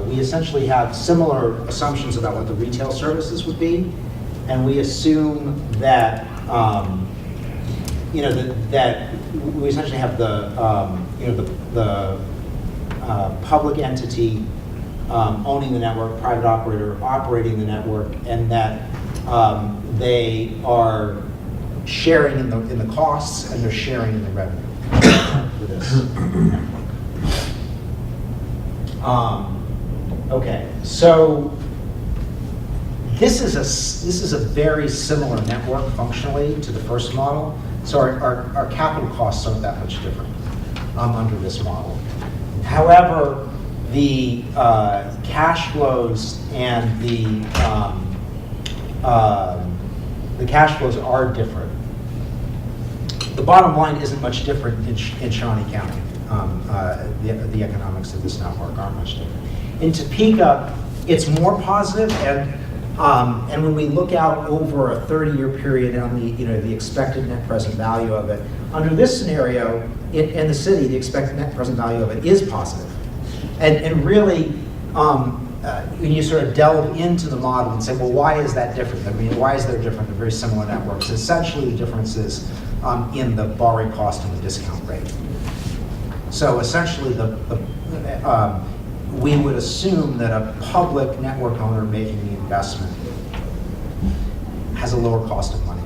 we essentially have similar assumptions about what the retail services would be, and we assume that that we essentially have the the public entity owning the network, private operator operating the network, and that they are sharing in the costs and they're sharing in the revenue for this. Okay, so this is a very similar network functionally to the first model. So our capital costs aren't that much different under this model. However, the cash flows and the cash flows are different. The bottom line isn't much different in Shawnee County. The economics of this network aren't much different. In Topeka, it's more positive, and when we look out over a 30-year period on the expected net present value of it, under this scenario in the city, the expected net present value of it is positive. And really, when you sort of delve into the model and say, well, why is that different? I mean, why is there different? They're very similar networks. Essentially, the difference is in the borrowing cost and the discount rate. So essentially, we would assume that a public network owner making the investment has a lower cost of money,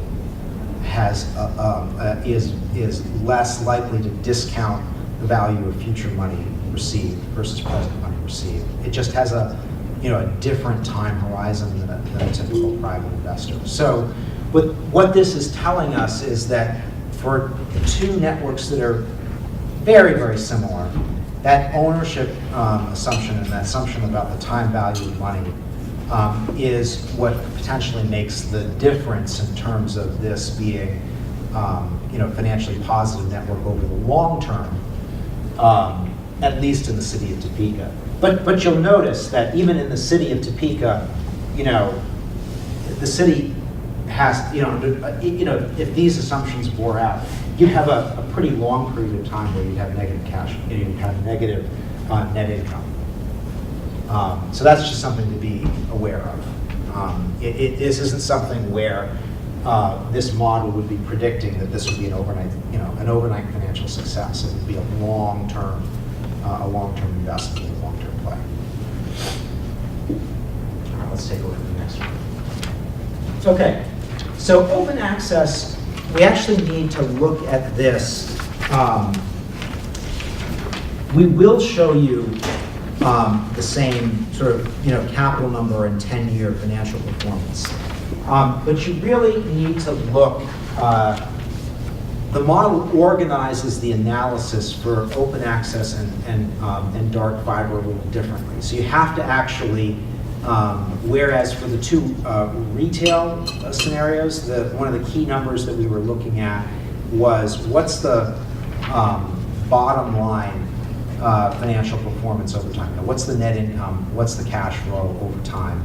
is less likely to discount the value of future money received versus present money received. It just has a different time horizon than a typical private investor. So what this is telling us is that for two networks that are very, very similar, that ownership assumption and that assumption about the time value of money is what potentially makes the difference in terms of this being financially positive network over the long term, at least in the city of Topeka. But you'll notice that even in the city of Topeka, the city has, if these assumptions bore out, you'd have a pretty long period of time where you'd have negative cash, you'd have negative net income. So that's just something to be aware of. This isn't something where this model would be predicting that this would be an overnight financial success. It would be a long-term investment, a long-term play. All right, let's take a look at the next one. Okay, so open access. We actually need to look at this. We will show you the same sort of capital number and 10-year financial performance. But you really need to look. The model organizes the analysis for open access and dark fiber a little differently. So you have to actually, whereas for the two retail scenarios, one of the key numbers that we were looking at was what's the bottom line financial performance over time. What's the net income? What's the cash flow over time?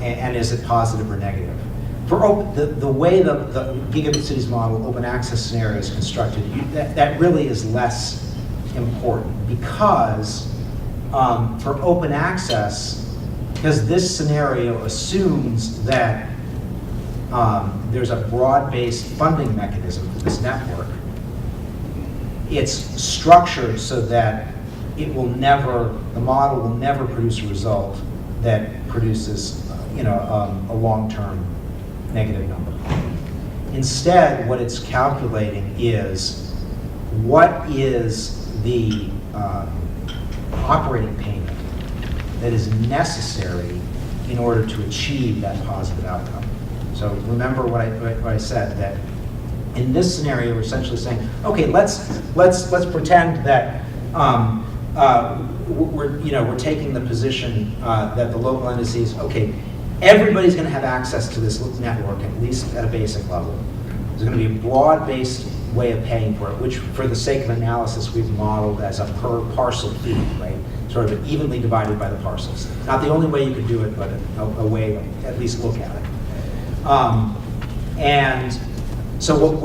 And is it positive or negative? For the way the Gigabit Cities model open access scenario is constructed, that really is less important because for open access, because this scenario assumes that there's a broad-based funding mechanism for this network, it's structured so that the model will never produce a result that produces a long-term negative number. Instead, what it's calculating is what is the operating payment that is necessary in order to achieve that positive outcome. So remember what I said, that in this scenario, we're essentially saying, okay, let's pretend that we're taking the position that the local entities, okay, everybody's going to have access to this network, at least at a basic level. There's going to be a broad-based way of paying for it, which for the sake of analysis, we've modeled as a per parcel fee, right? Sort of evenly divided by the parcels. Not the only way you could do it, but a way to at least look at it. And so what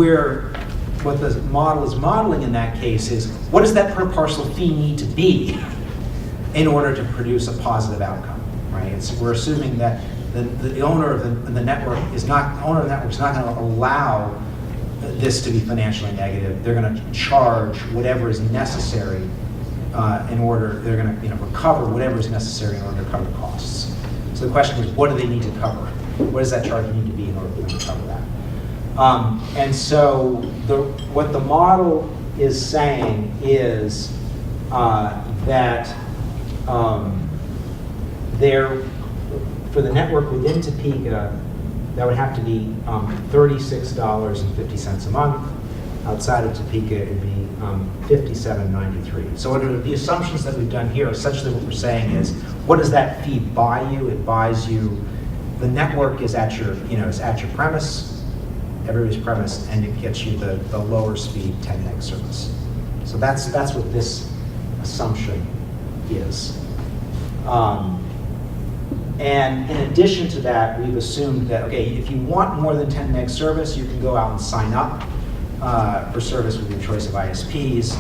the model is modeling in that case is, what does that per parcel fee need to be in order to produce a positive outcome, right? We're assuming that the owner of the network is not going to allow this to be financially negative. They're going to charge whatever is necessary in order. They're going to recover whatever is necessary in order to cover costs. So the question is, what do they need to cover? What does that charge need to be in order to cover that? And so what the model is saying is that for the network within Topeka, that would have to be $36.50 a month. Outside of Topeka, it would be $57.93. So under the assumptions that we've done here, essentially what we're saying is, what does that fee buy you? It buys you, the network is at your premise, everybody's premise, and it gets you the lower speed 10 meg service. So that's what this assumption is. And in addition to that, we've assumed that, okay, if you want more than 10 meg service, you can go out and sign up for service with your choice of ISPs.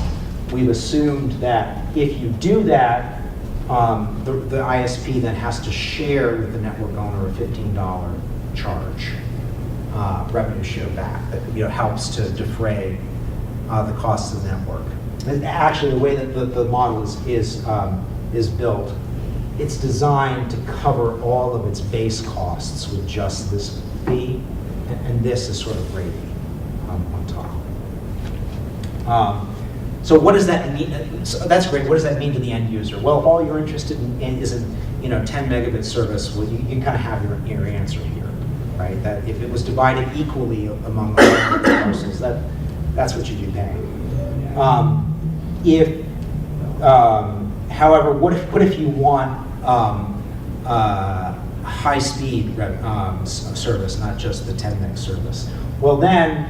We've assumed that if you do that, the ISP then has to share with the network owner a $15 charge, revenue share back, that helps to defray the costs of the network. And actually, the way that the model is built, it's designed to cover all of its base costs with just this fee, and this is sort of gravy on top. So what does that mean? So that's great. What does that mean to the end user? Well, if all you're interested in is 10 megabit service, well, you kind of have your answer here, right? That if it was divided equally among all the parcels, that's what you'd be paying. However, what if you want high-speed service, not just the 10 meg service? Well, then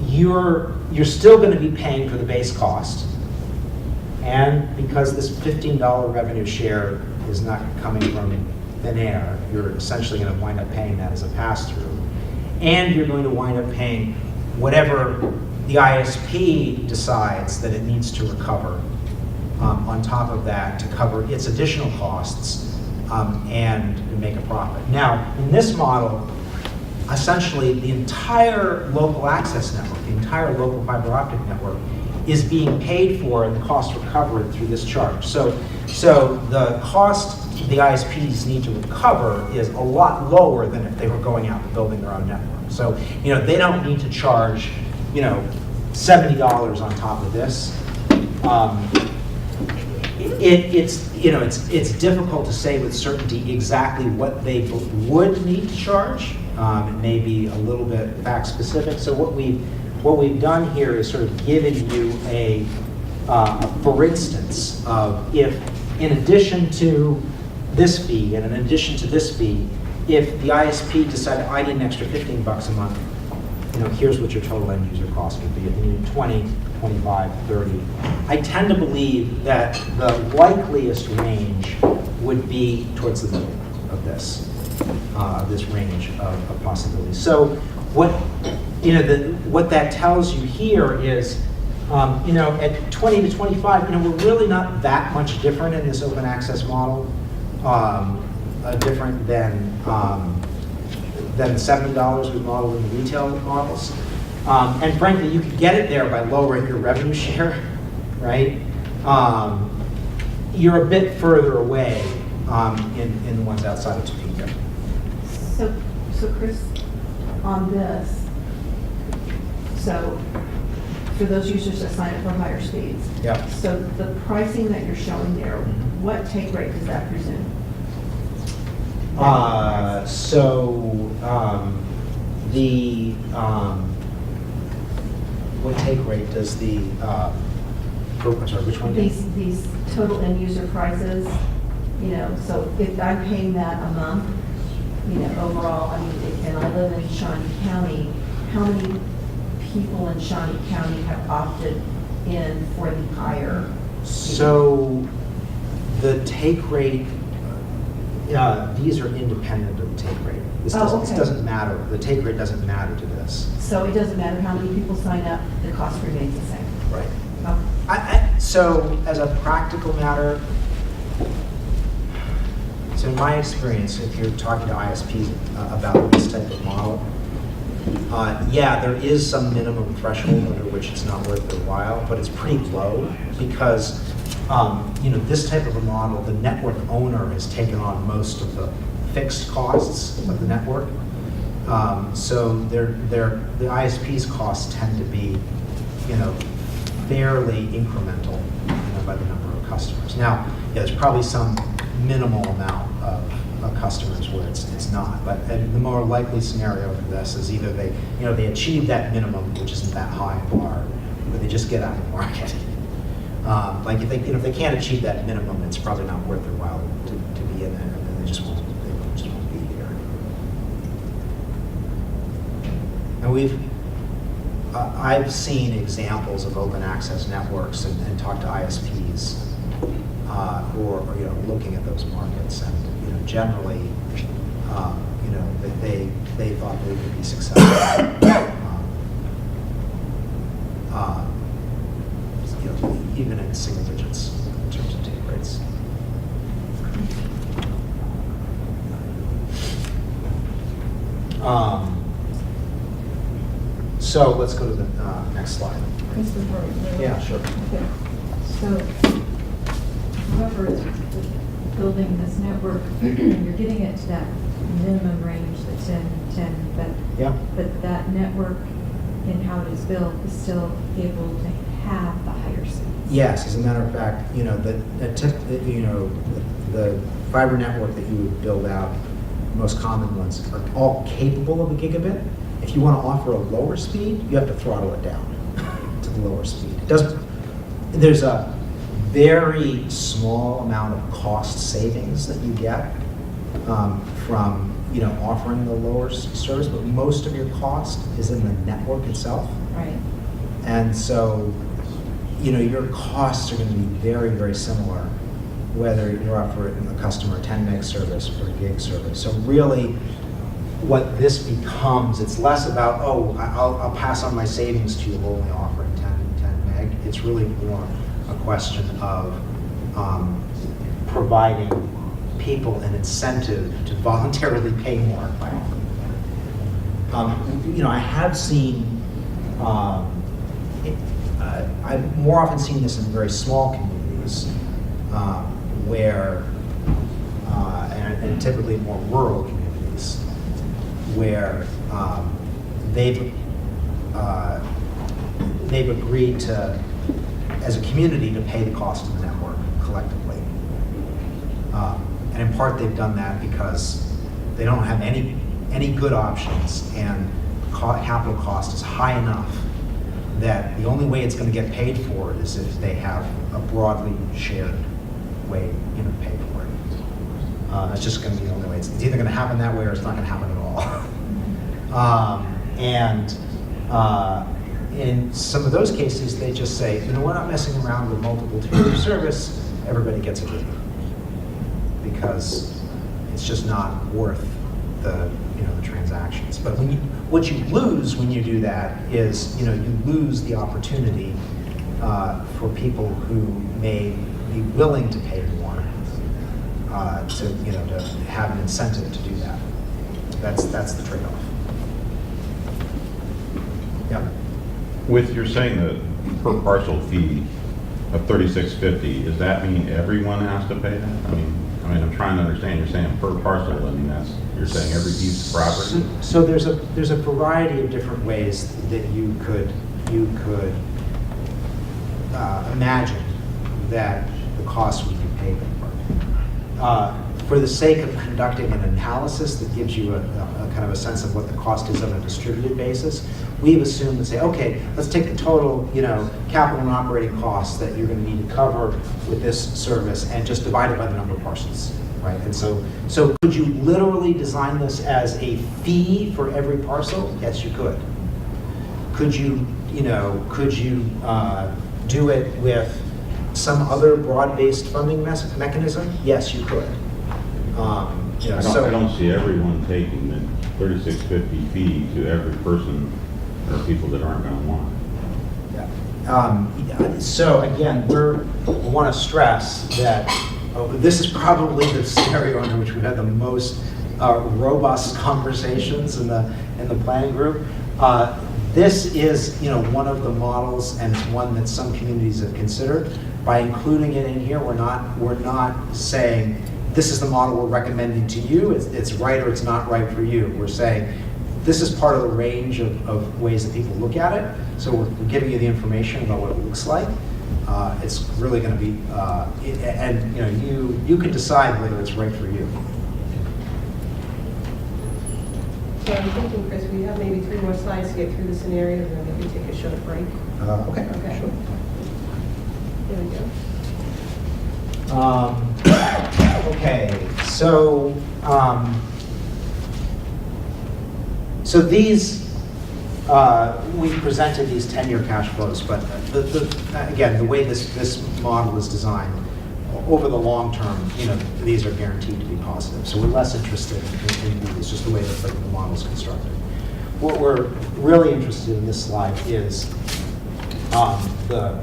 you're still going to be paying for the base cost, and because this $15 revenue share is not coming from thin air, you're essentially going to wind up paying that as a pass-through, and you're going to wind up paying whatever the ISP decides that it needs to recover on top of that to cover its additional costs and make a profit. Now, in this model, essentially the entire local access network, the entire local fiber optic network, is being paid for and the cost recovered through this charge. So the cost the ISPs need to recover is a lot lower than if they were going out and building their own network. So they don't need to charge $70 on top of this. It's difficult to say with certainty exactly what they would need to charge. It may be a little bit fact specific. So what we've done here is sort of given you a for instance of if, in addition to this fee and in addition to this fee, if the ISP decided I need an extra $15 a month, here's what your total end user cost would be. If you need 20, 25, 30. I tend to believe that the likeliest range would be towards the middle of this range of possibilities. So what that tells you here is, at 20 to 25, we're really not that much different in this open access model, different than the $70 we modeled in the retail models. And frankly, you could get it there by lowering your revenue share, right? You're a bit further away in the ones outside of Topeka. So Chris, on this, so for those users that sign up for higher speeds, Yeah. so the pricing that you're showing there, what take rate does that presume? What take rate does the, I'm sorry, which one? These total end user prices, so if I'm paying that a month, overall, and I live in Shawnee County, how many people in Shawnee County have opted in for the higher speed? So the take rate, these are independent of the take rate. This okay. doesn't matter. The take rate doesn't matter to this. So it doesn't matter how many people sign up, the cost remains the same? Right. Okay. So as a practical matter, so in my experience, if you're talking to ISPs about this type of model, yeah, there is some minimum threshold under which it's not worth their while, but it's pretty low because this type of a model, the network owner has taken on most of the fixed costs of the network. So the ISP's costs tend to be, fairly incremental by the number of customers. Now, there's probably some minimal amount of customers where it's not, but the more likely scenario for this is either they achieve that minimum, which isn't that high a bar, or they just get out of the market. Like if they can't achieve that minimum, it's probably not worth their while to be in there, and they just won't be here. And I've seen examples of open access networks and talked to ISPs who are looking at those markets, and generally that they thought they would be successful. Even in single digits in terms of take rates. So let's go to the next slide. Chris, before we Yeah, sure. Okay. So whoever is building this network, you're getting it to that minimum range, the 10, but that network and how it is built is still able to have the higher speeds. Yes, as a matter of fact, the fiber network that you would build out, most common ones, are all capable of a gigabit. If you want to offer a lower speed, you have to throttle it down to the lower speed. There's a very small amount of cost savings that you get from offering the lower service, but most of your cost is in the network itself. Right. And so, your costs are going to be very, very similar whether you're offering a customer a 10 meg service or a gig service. So really, what this becomes, it's less about, I'll pass on my savings to you only offering 10 meg. It's really more a question of providing people an incentive to voluntarily pay more by offering. I have seen, I've more often seen this in very small communities where, and typically more rural communities, where they've agreed to, as a community, to pay the cost of the network collectively. And in part, they've done that because they don't have any good options, and capital cost is high enough that the only way it's going to get paid for is if they have a broadly shared way to pay for it. It's just going to be the only way. It's either going to happen that way or it's not going to happen at all. In some of those cases, they just say, we're not messing around with multiple tiers of service. Everybody gets a gig, because it's just not worth the transactions. But what you lose when you do that is you lose the opportunity for people who may be willing to pay more to have an incentive to do that. That's the trade-off. Yeah. With you're saying the per parcel fee of $36.50, does that mean everyone has to pay that? I mean, I'm trying to understand. You're saying per parcel. You're saying every piece of property. So there's a variety of different ways that you could imagine that the cost would be paid for. For the sake of conducting an analysis that gives you a kind of a sense of what the cost is on a distributed basis, we've assumed and say, okay, let's take the total, capital and operating costs that you're going to need to cover with this service and just divide it by the number of parcels, right? And so could you literally design this as a fee for every parcel? Yes, you could. Could you do it with some other broad-based funding mechanism? Yes, you could. I don't see everyone taking the 3650 fee to every person or people that aren't going to want it. So again, we want to stress that this is probably the scenario under which we've had the most robust conversations in the planning group. This is, one of the models, and it's one that some communities have considered. By including it in here, we're not saying this is the model we're recommending to you. It's right or it's not right for you. We're saying this is part of the range of ways that people look at it. So we're giving you the information about what it looks like. It's really going to be, you can decide whether it's right for you. So I'm thinking, Chris, we have maybe 3 more slides to get through the scenarios, and then we take a short break. Okay. Sure. There we go. Okay, so these, we presented these 10-year cash flows, but again, the way this model is designed, over the long term, these are guaranteed to be positive. So we're less interested in these, just the way that the model is constructed. What we're really interested in this slide is the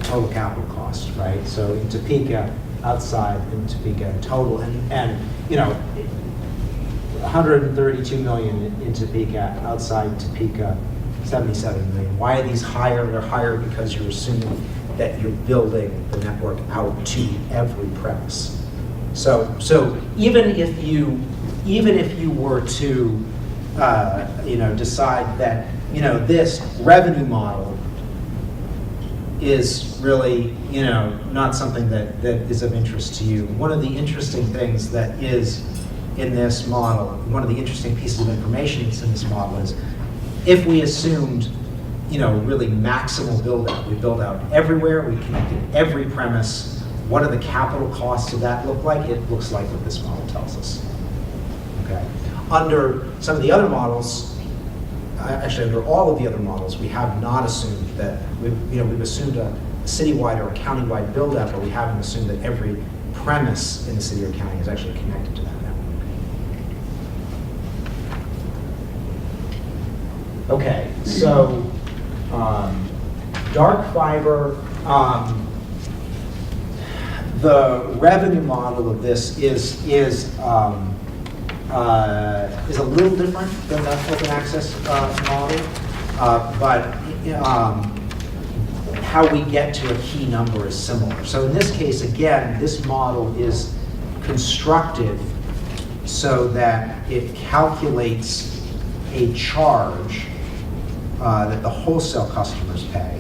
total capital cost, right? So in Topeka, outside in Topeka in total, and 132 million in Topeka, outside Topeka, 77 million. Why are these higher? They're higher because you're assuming that you're building the network out to every premise. So even if you were to decide that this revenue model is really not something that is of interest to you, one of the interesting things that is in this model, one of the interesting pieces of information that's in this model is if we assumed really maximal build out. We build out everywhere, we connected every premise. What do the capital costs of that look like? It looks like what this model tells us. Okay. Under some of the other models, actually under all of the other models, we have not assumed that, we've assumed a citywide or a countywide build out, but we haven't assumed that every premise in the city or county is actually connected to that network. Okay, so dark fiber, the revenue model of this is a little different than the open access model, but how we get to a key number is similar. So in this case, again, this model is constructed so that it calculates a charge that the wholesale customers pay,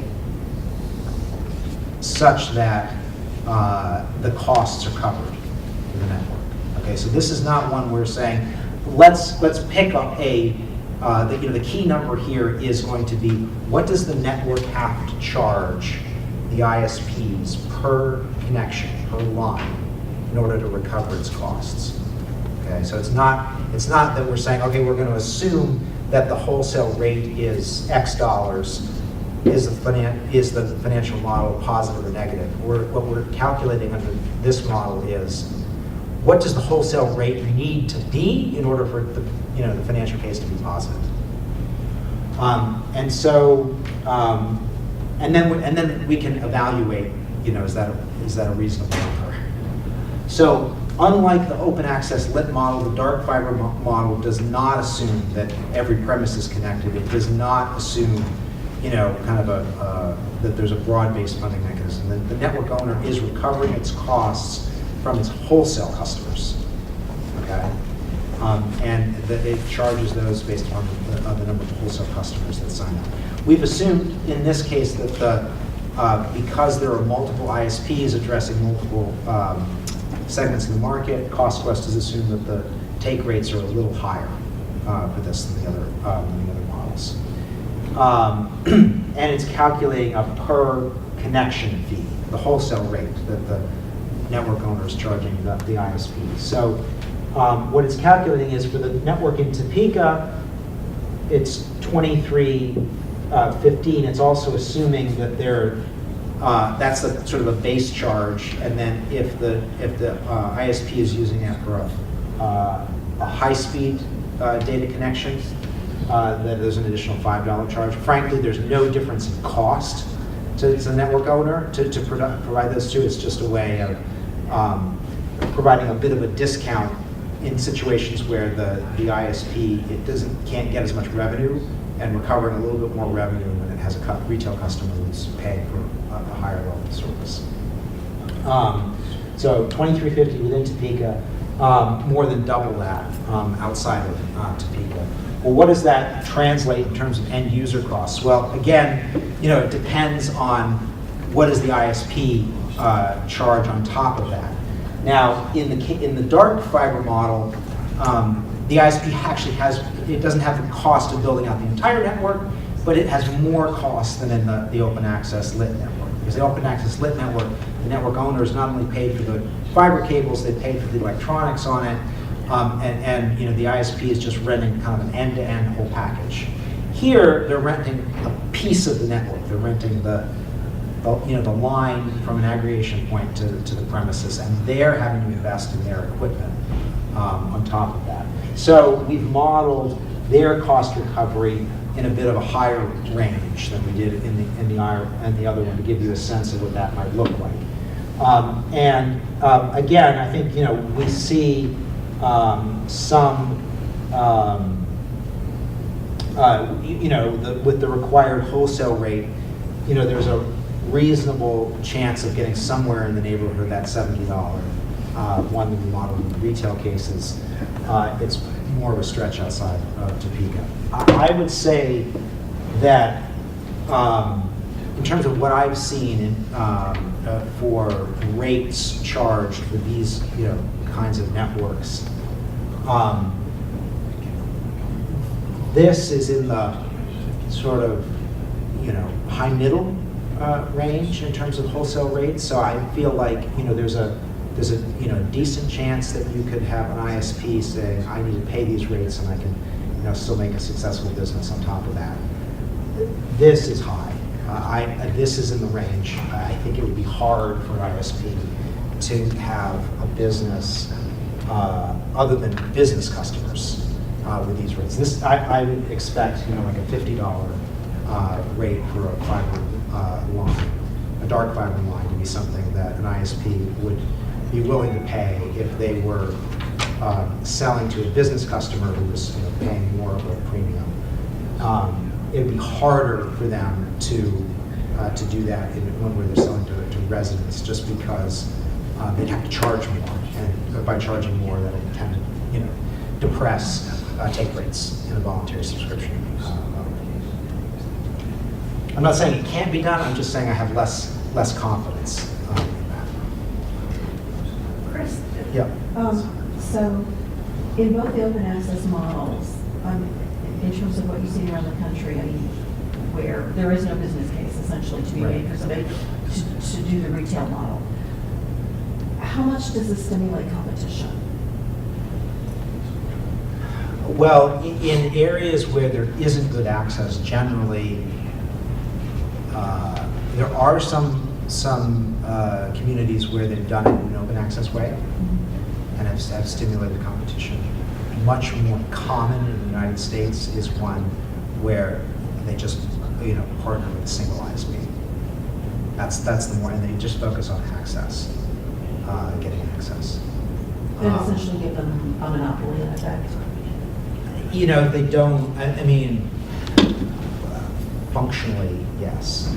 such that the costs are covered in the network. Okay, so this is not one we're saying, let's pick up the key number here is going to be, what does the network have to charge the ISPs per connection, per line, in order to recover its costs? Okay, so it's not that we're saying, okay, we're going to assume that the wholesale rate is X dollars. Is the financial model positive or negative? What we're calculating under this model is, what does the wholesale rate need to be in order for the financial case to be positive? And then we can evaluate, is that a reasonable number? So unlike the open access lit model, the dark fiber model does not assume that every premise is connected. It does not assume, that there's a broad-based funding mechanism. The network owner is recovering its costs from its wholesale customers. Okay, and it charges those based on the number of wholesale customers that sign up. We've assumed in this case that because there are multiple ISPs addressing multiple segments of the market, CostQuest has assumed that the take rates are a little higher for this than the other models. And it's calculating a per connection fee, the wholesale rate that the network owner is charging the ISP. So what it's calculating is for the network in Topeka, it's $23 15, it's also assuming that that's the sort of a base charge, and then if the ISP is using it for a high-speed data connection, then there's an additional $5 charge. Frankly, there's no difference in cost to the network owner to provide those two. It's just a way of providing a bit of a discount in situations where the ISP can't get as much revenue, and recovering a little bit more revenue when it has a retail customer who's paying for a higher level of service. So $23.50 within Topeka, more than double that outside of Topeka. Well, what does that translate in terms of end user costs? Well, again, it depends on what is the ISP charge on top of that. Now, in the dark fiber model, the ISP actually it doesn't have the cost of building out the entire network, but it has more cost than in the open access lit network. Because the open access lit network, the network owners not only paid for the fiber cables, they paid for the electronics on it, and the ISP is just renting kind of an end-to-end whole package. Here, they're renting a piece of the network. They're renting the line from an aggregation point to the premises, and they're having to invest in their equipment on top of that. So we've modeled their cost recovery in a bit of a higher range than we did in the other one, to give you a sense of what that might look like. Again, I think we see some with the required wholesale rate, there's a reasonable chance of getting somewhere in the neighborhood of that $70 one that we modeled in the retail cases. It's more of a stretch outside of Topeka. I would say that in terms of what I've seen for rates charged for these kinds of networks, this is in the sort of high middle range in terms of wholesale rates. So I feel like there's a decent chance that you could have an ISP saying, I need to pay these rates and I can still make a successful business on top of that. This is high. This is in the range. I think it would be hard for an ISP to have a business other than business customers with these rates. I would expect like a $50 rate for a fiber line, a dark fiber line, to be something that an ISP would be willing to pay if they were selling to a business customer who was paying more of a premium. It would be harder for them to do that when they're selling to residents, just because they'd have to charge more, and by charging more, that would tend to depress take rates in a voluntary subscription. I'm not saying it can't be done. I'm just saying I have less confidence in that. Chris? Yeah. So in both the open access models, in terms of what you see around the country, where there is no business case essentially to be made for somebody to do the retail model, how much does this stimulate competition? Well, in areas where there isn't good access, generally, there are some communities where they've done it in an open access way and have stimulated competition. Much more common in the United States is one where they just partner with a single ISP. That's the more, and they just focus on access, getting access. And essentially give them a monopoly in effect. They don't. I mean, functionally, yes.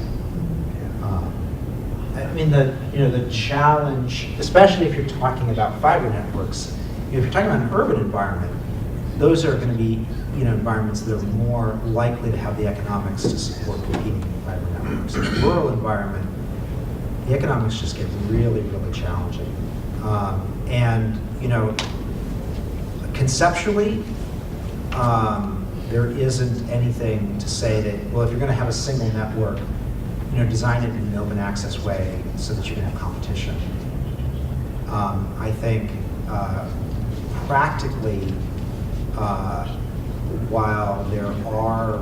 The challenge, especially if you're talking about fiber networks, if you're talking about an urban environment, those are going to be environments that are more likely to have the economics to support competing fiber networks. In a rural environment, the economics just get really, really challenging. Conceptually, there isn't anything to say that, well, if you're going to have a single network, design it in an open access way so that you can have competition. I think practically, while there are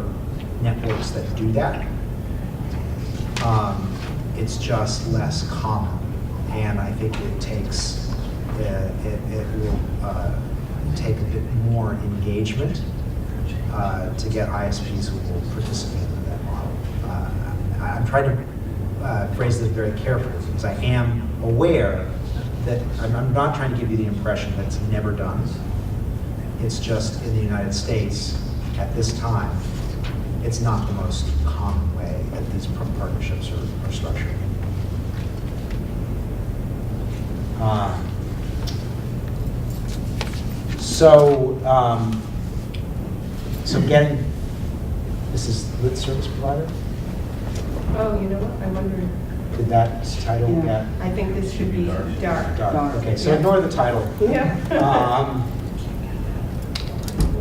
networks that do that. It's just less common, and I think it takes, it will take a bit more engagement to get ISPs who will participate in that model. I'm trying to phrase this very carefully because I am aware that I'm not trying to give you the impression that it's never done. It's just in the United States at this time, it's not the most common way that these partnerships are structured. So getting, this is lit service provider? Oh, you know what, I wondered, Did that title Yeah. get? I think this should be dark. Dark. Okay, so Yeah. ignore the title. Yeah.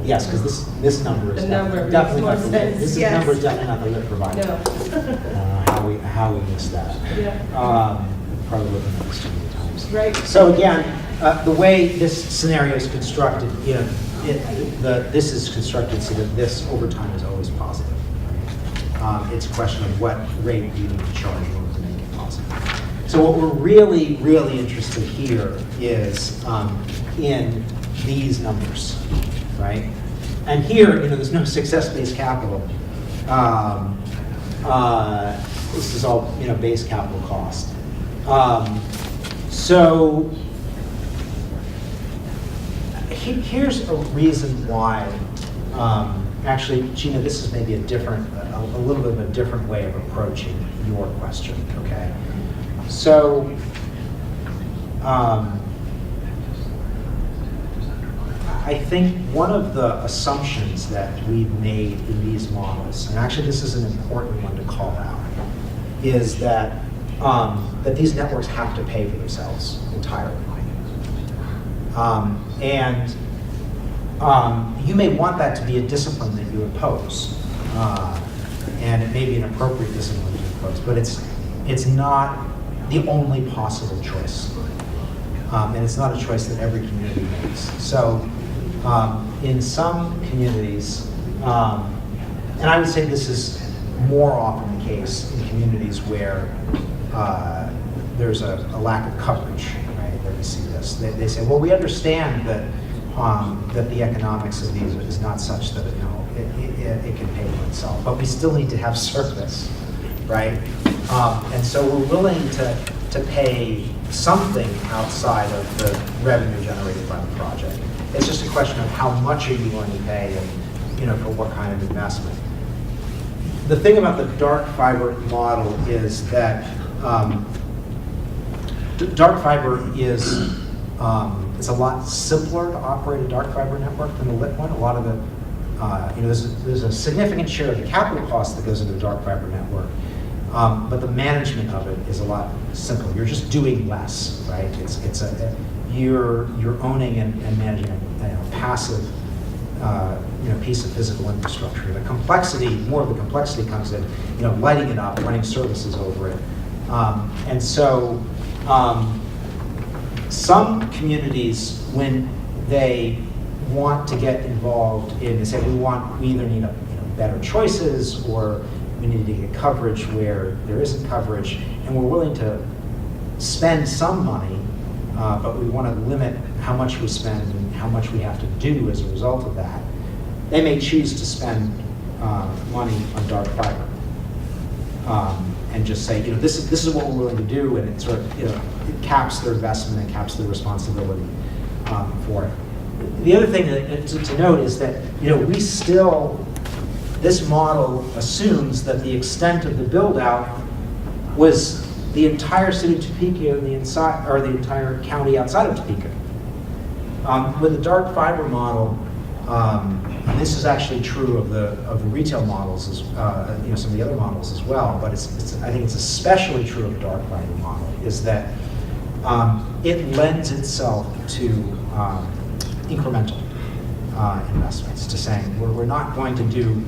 Yes, because this number is The number makes definitely more not the lit. sense, This yes. number is definitely not the lit provider. No. How we missed that. Yeah. Probably looking at this too many times. Right. So again, the way this scenario is constructed, this is constructed so that this over time is always positive. It's a question of what rate you need to charge in order to make it positive. So what we're really, really interested here is in these numbers, right? And here, there's no success-based capital. This is all, base capital cost. So here's a reason why. Actually, Gina, this is maybe a little bit of a different way of approaching your question. Okay. So. I think one of the assumptions that we've made in these models, and actually this is an important one to call out, is that that these networks have to pay for themselves entirely. You may want that to be a discipline that you impose, and it may be an appropriate discipline to impose, but it's not the only possible choice, and it's not a choice that every community makes. So. In some communities, and I would say this is more often the case in communities where there's a lack of coverage, right? Where we see this, they say, well, we understand that that the economics of these is not such that it can pay for itself, but we still need to have service, right? And so we're willing to pay something outside of the revenue generated by the project. It's just a question of how much are you willing to pay and for what kind of investment. The thing about the dark fiber model is that dark fiber is it's a lot simpler to operate a dark fiber network than the lit one. A lot of the there's a significant share of the capital cost that goes into a dark fiber network, but the management of it is a lot simpler. You're just doing less, right? You're owning and managing a passive piece of physical infrastructure. The complexity, more of the complexity comes in, lighting it up, running services over it. And so some communities, when they want to get involved in, they say we either need better choices or we need to get coverage where there isn't coverage, and we're willing to spend some money, but we want to limit how much we spend and how much we have to do as a result of that. They may choose to spend money on dark fiber and just say, this is what we're willing to do, and it sort of, it caps their investment and caps their responsibility for it. The other thing to note is that, this model assumes that the extent of the build out was the entire city of Topeka and the entire county outside of Topeka. With the dark fiber model, and this is actually true of the retail models, some of the other models as well, but I think it's especially true of the dark fiber model, is that it lends itself to incremental investments, to saying we're not going to do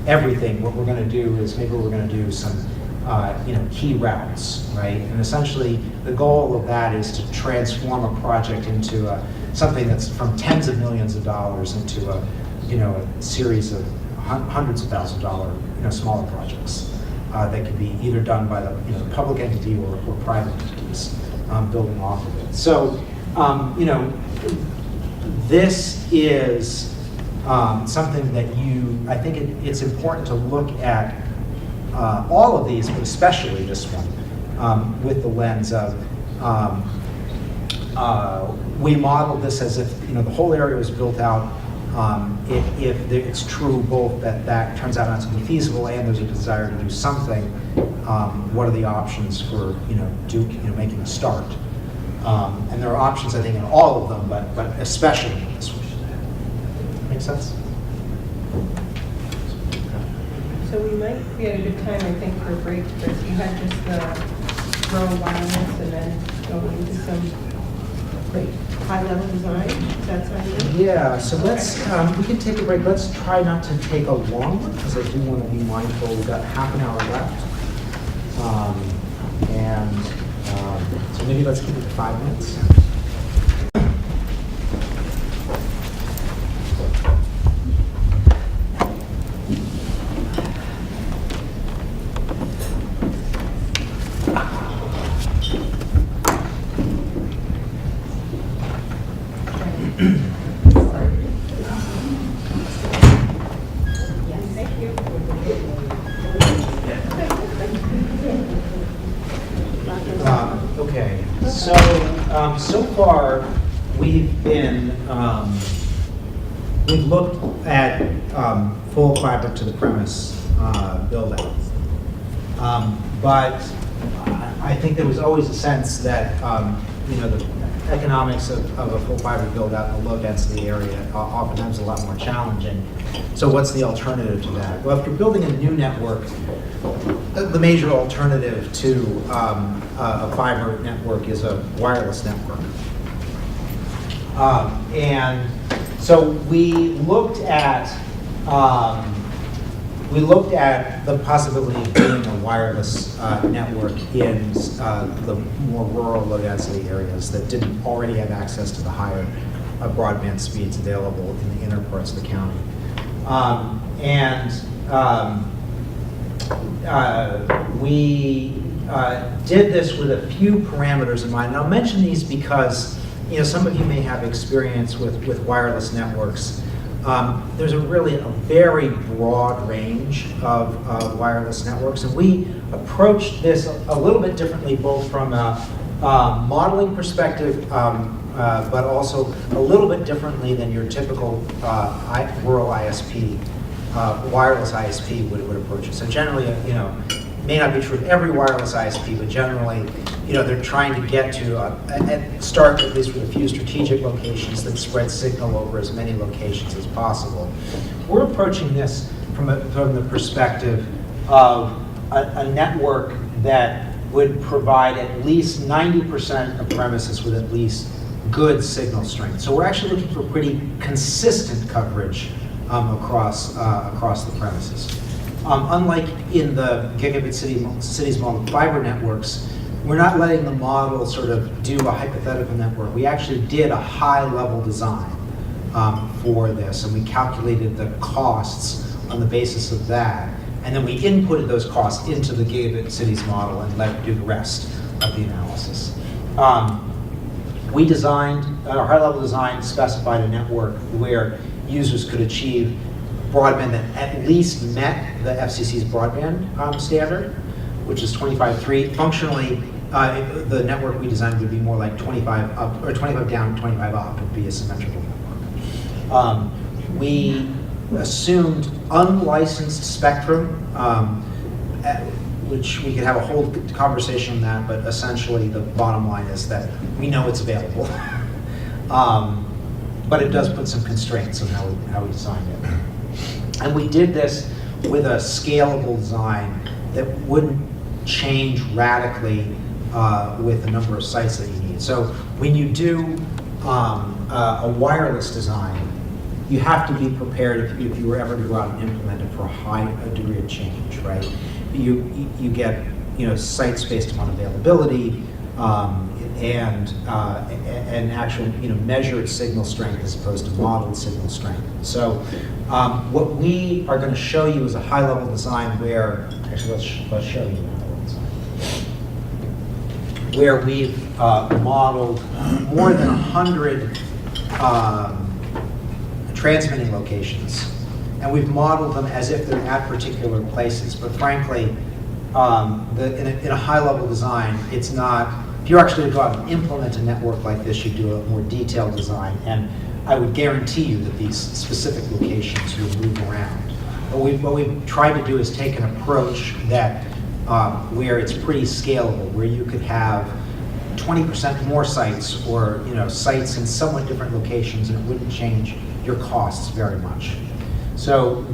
everything. What we're going to do is maybe we're going to do some key routes, right? And essentially, the goal of that is to transform a project into something that's from tens of millions of dollars into a series of hundreds of $1,000s, smaller projects that can be either done by the, the public entity or private entities building off of it. So, this is something that I think it's important to look at all of these, but especially this one, with the lens of we modeled this as if the whole area was built out. If it's true both that turns out not to be feasible and there's a desire to do something, what are the options for making a start? And there are options, I think, in all of them, but especially in this one. Make sense? So we might be at a good time, I think, for a break, Chris. You had just the rural wireless and then go into some high-level design. Does that sound good? Yeah, so let's, we can take a break. Let's try not to take a long one, because I do want to be mindful. We've got half an hour left. So maybe let's keep it to 5 minutes. Okay, so far we've looked at full fiber to the premise build out, but I think there was always a sense that the economics of a full fiber build out in a low density area oftentimes a lot more challenging. So what's the alternative to that? Well, if you're building a new network, the major alternative to a fiber network is a wireless network. And so we looked at the possibility of doing a wireless network in the more rural, low-density areas that didn't already have access to the higher broadband speeds available in the inner parts of the county. We did this with a few parameters in mind. And I'll mention these because some of you may have experience with wireless networks. There's a very broad range of wireless networks, and we approached this a little bit differently, both from a modeling perspective, but also a little bit differently than your typical rural ISP, wireless ISP would approach it. So generally, may not be true of every wireless ISP, but generally, they're trying to get to start at least with a few strategic locations that spread signal over as many locations as possible. We're approaching this from the perspective of a network that would provide at least 90% of premises with at least good signal strength. So we're actually looking for pretty consistent coverage across the premises. Unlike in the Gigabit cities model fiber networks, we're not letting the model sort of do a hypothetical network. We actually did a high-level design for this, and we calculated the costs on the basis of that. And then we inputted those costs into the Gigabit cities model and let it do the rest of the analysis. We designed, our high-level design specified a network where users could achieve broadband that at least met the FCC's broadband standard, which is 25.3. Functionally, the network we designed would be more like 25 up, or 25 down, 25 up would be a symmetrical network. We assumed unlicensed spectrum, which we could have a whole conversation on that, but essentially the bottom line is that we know it's available. But it does put some constraints on how we designed it. And we did this with a scalable design that wouldn't change radically with the number of sites that you need. So when you do a wireless design, you have to be prepared if you were ever to go out and implement it for a degree of change, right? You get sites based upon availability, and actual, measured signal strength as opposed to modeled signal strength. So what we are going to show you is a high-level design where, actually let's show you a high-level design, where we've modeled more than 100 transmitting locations. And we've modeled them as if they're at particular places. But frankly, in a high-level design, it's not, if you're actually to go out and implement a network like this, you do a more detailed design. And I would guarantee you that these specific locations will move around. What we've tried to do is take an approach that where it's pretty scalable, where you could have 20% more sites or sites in somewhat different locations, and it wouldn't change your costs very much. So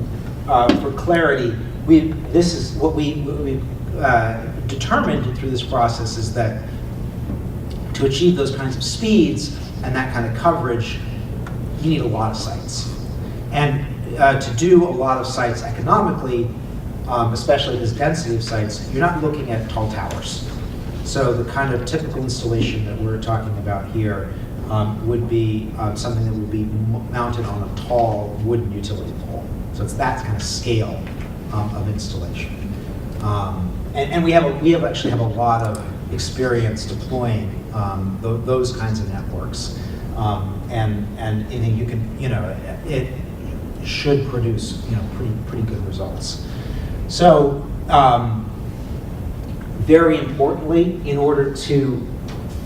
for clarity, this is what we determined through this process is that to achieve those kinds of speeds and that kind of coverage, you need a lot of sites. And to do a lot of sites economically, especially this density of sites, you're not looking at tall towers. So the kind of typical installation that we're talking about here would be something that would be mounted on a tall wooden utility pole. So it's that kind of scale of installation. And we actually have a lot of experience deploying those kinds of networks. And you can, it should produce, pretty good results. So very importantly, in order to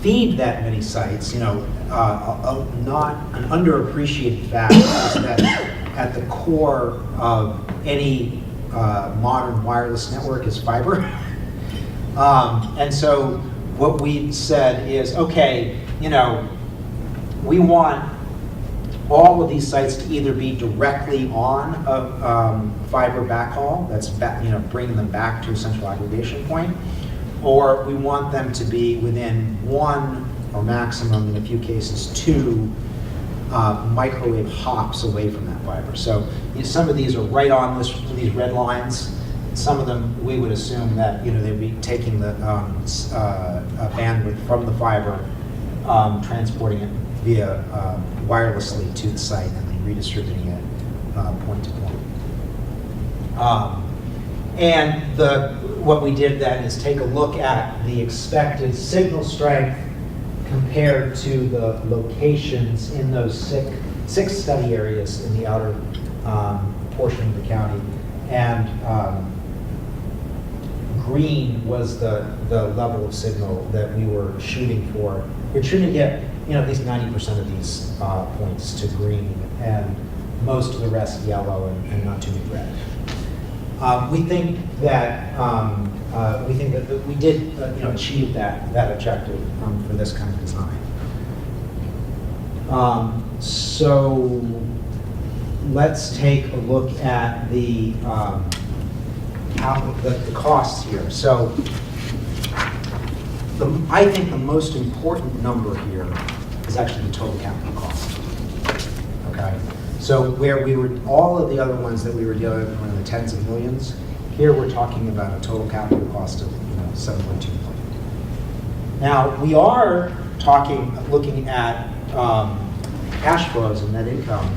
feed that many sites, not an underappreciated fact is that at the core of any modern wireless network is fiber. And so what we said is, okay, we want all of these sites to either be directly on a fiber backhaul, that's bringing them back to a central aggregation point, or we want them to be within one or maximum, in a few cases, 2 microwave hops away from that fiber. So some of these are right on these red lines. Some of them, we would assume that they'd be taking the bandwidth from the fiber, transporting it via wirelessly to the site, and then redistributing it point to point. And what we did then is take a look at the expected signal strength compared to the locations in those six study areas in the outer portion of the county. And green was the level of signal that we were shooting for. We're trying to get at least 90% of these points to green, and most of the rest yellow and not too many red. We think that we did achieve that objective for this kind of design. So let's take a look at the costs here. So I think the most important number here is actually the total capital cost. Okay. So where all of the other ones that we were dealing with were in the tens of millions, here we're talking about a total capital cost of $7.2 million. Now we are looking at cash flows and net income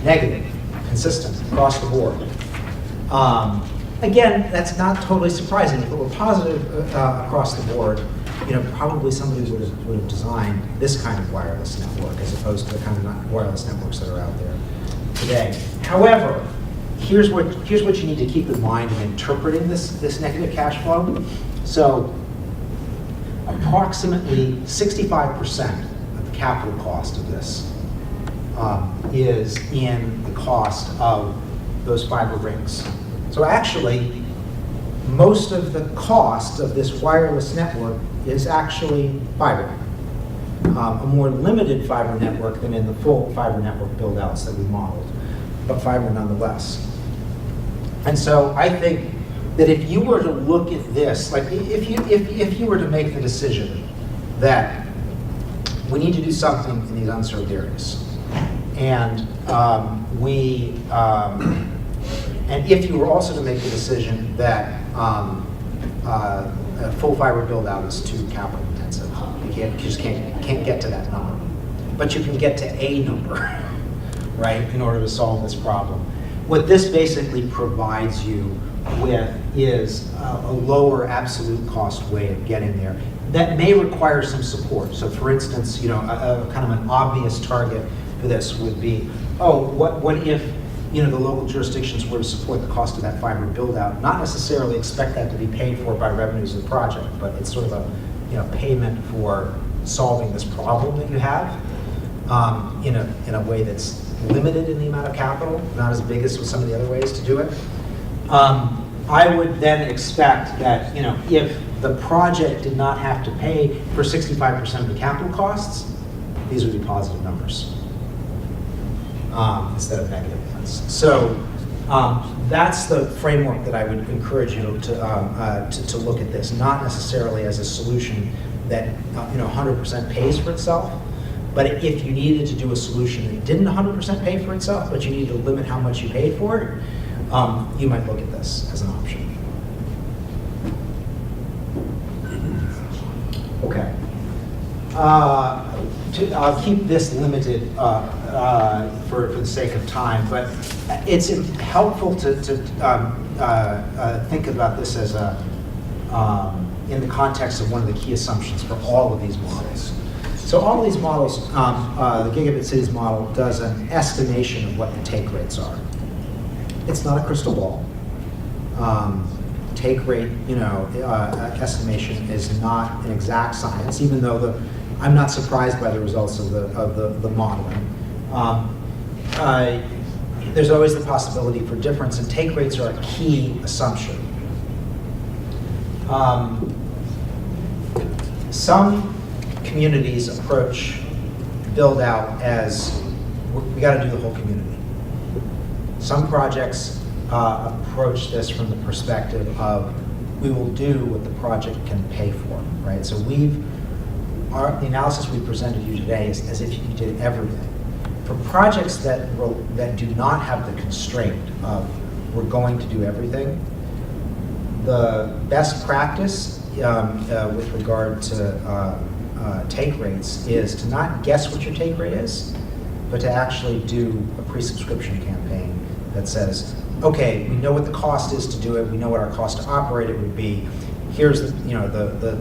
negative, consistent across the board. Again, that's not totally surprising. If it were positive across the board, probably somebody would have designed this kind of wireless network as opposed to the kind of wireless networks that are out there today. However, here's what you need to keep in mind in interpreting this negative cash flow. So, approximately 65% of the capital cost of this is in the cost of those fiber rings. So actually, most of the cost of this wireless network is actually fiber. A more limited fiber network than in the full fiber network build-outs that we modeled, but fiber nonetheless. And so I think that if you were to look at this, like if you were to make the decision that we need to do something in these unserved areas, and and if you were also to make the decision that full fiber build-out is too capital intensive, You just can't get to that number. But you can get to a number, right, in order to solve this problem. What this basically provides you with is a lower absolute cost way of getting there that may require some support. So for instance, you know, a kind of an obvious target for this would be, oh, what if, you know, the local jurisdictions were to support the cost of that fiber build out, not necessarily expect that to be paid for by revenues of the project, but it's sort of a, you know, payment for solving this problem that you have in a way that's limited in the amount of capital, not as big as with some of the other ways to do it. I would then expect that, you know, if the project did not have to pay for 65% of the capital costs, these would be positive numbers instead of negative ones. So that's the framework that I would encourage you to look at this, not necessarily as a solution that 100% pays for itself, but if you needed to do a solution that didn't 100% pay for itself, but you needed to limit how much you paid for it, you might look at this as an option. Okay. I'll keep this limited for the sake of time, but it's helpful to think about this as in the context of one of the key assumptions for all of these models. So all of these models, the Gigabit Cities model does an estimation of what the take rates are. It's not a crystal ball. Take rate, estimation is not an exact science, even though I'm not surprised by the results of the modeling. There's always the possibility for difference, and take rates are a key assumption. Some communities approach build out as we got to do the whole community. Some projects approach this from the perspective of we will do what the project can pay for, right? So the analysis we presented you today is as if you did everything. For projects that do not have the constraint of we're going to do everything, the best practice with regard to take rates is to not guess what your take rate is, but to actually do a pre-subscription campaign that says, okay, we know what the cost is to do it, we know what our cost to operate it would be, here's the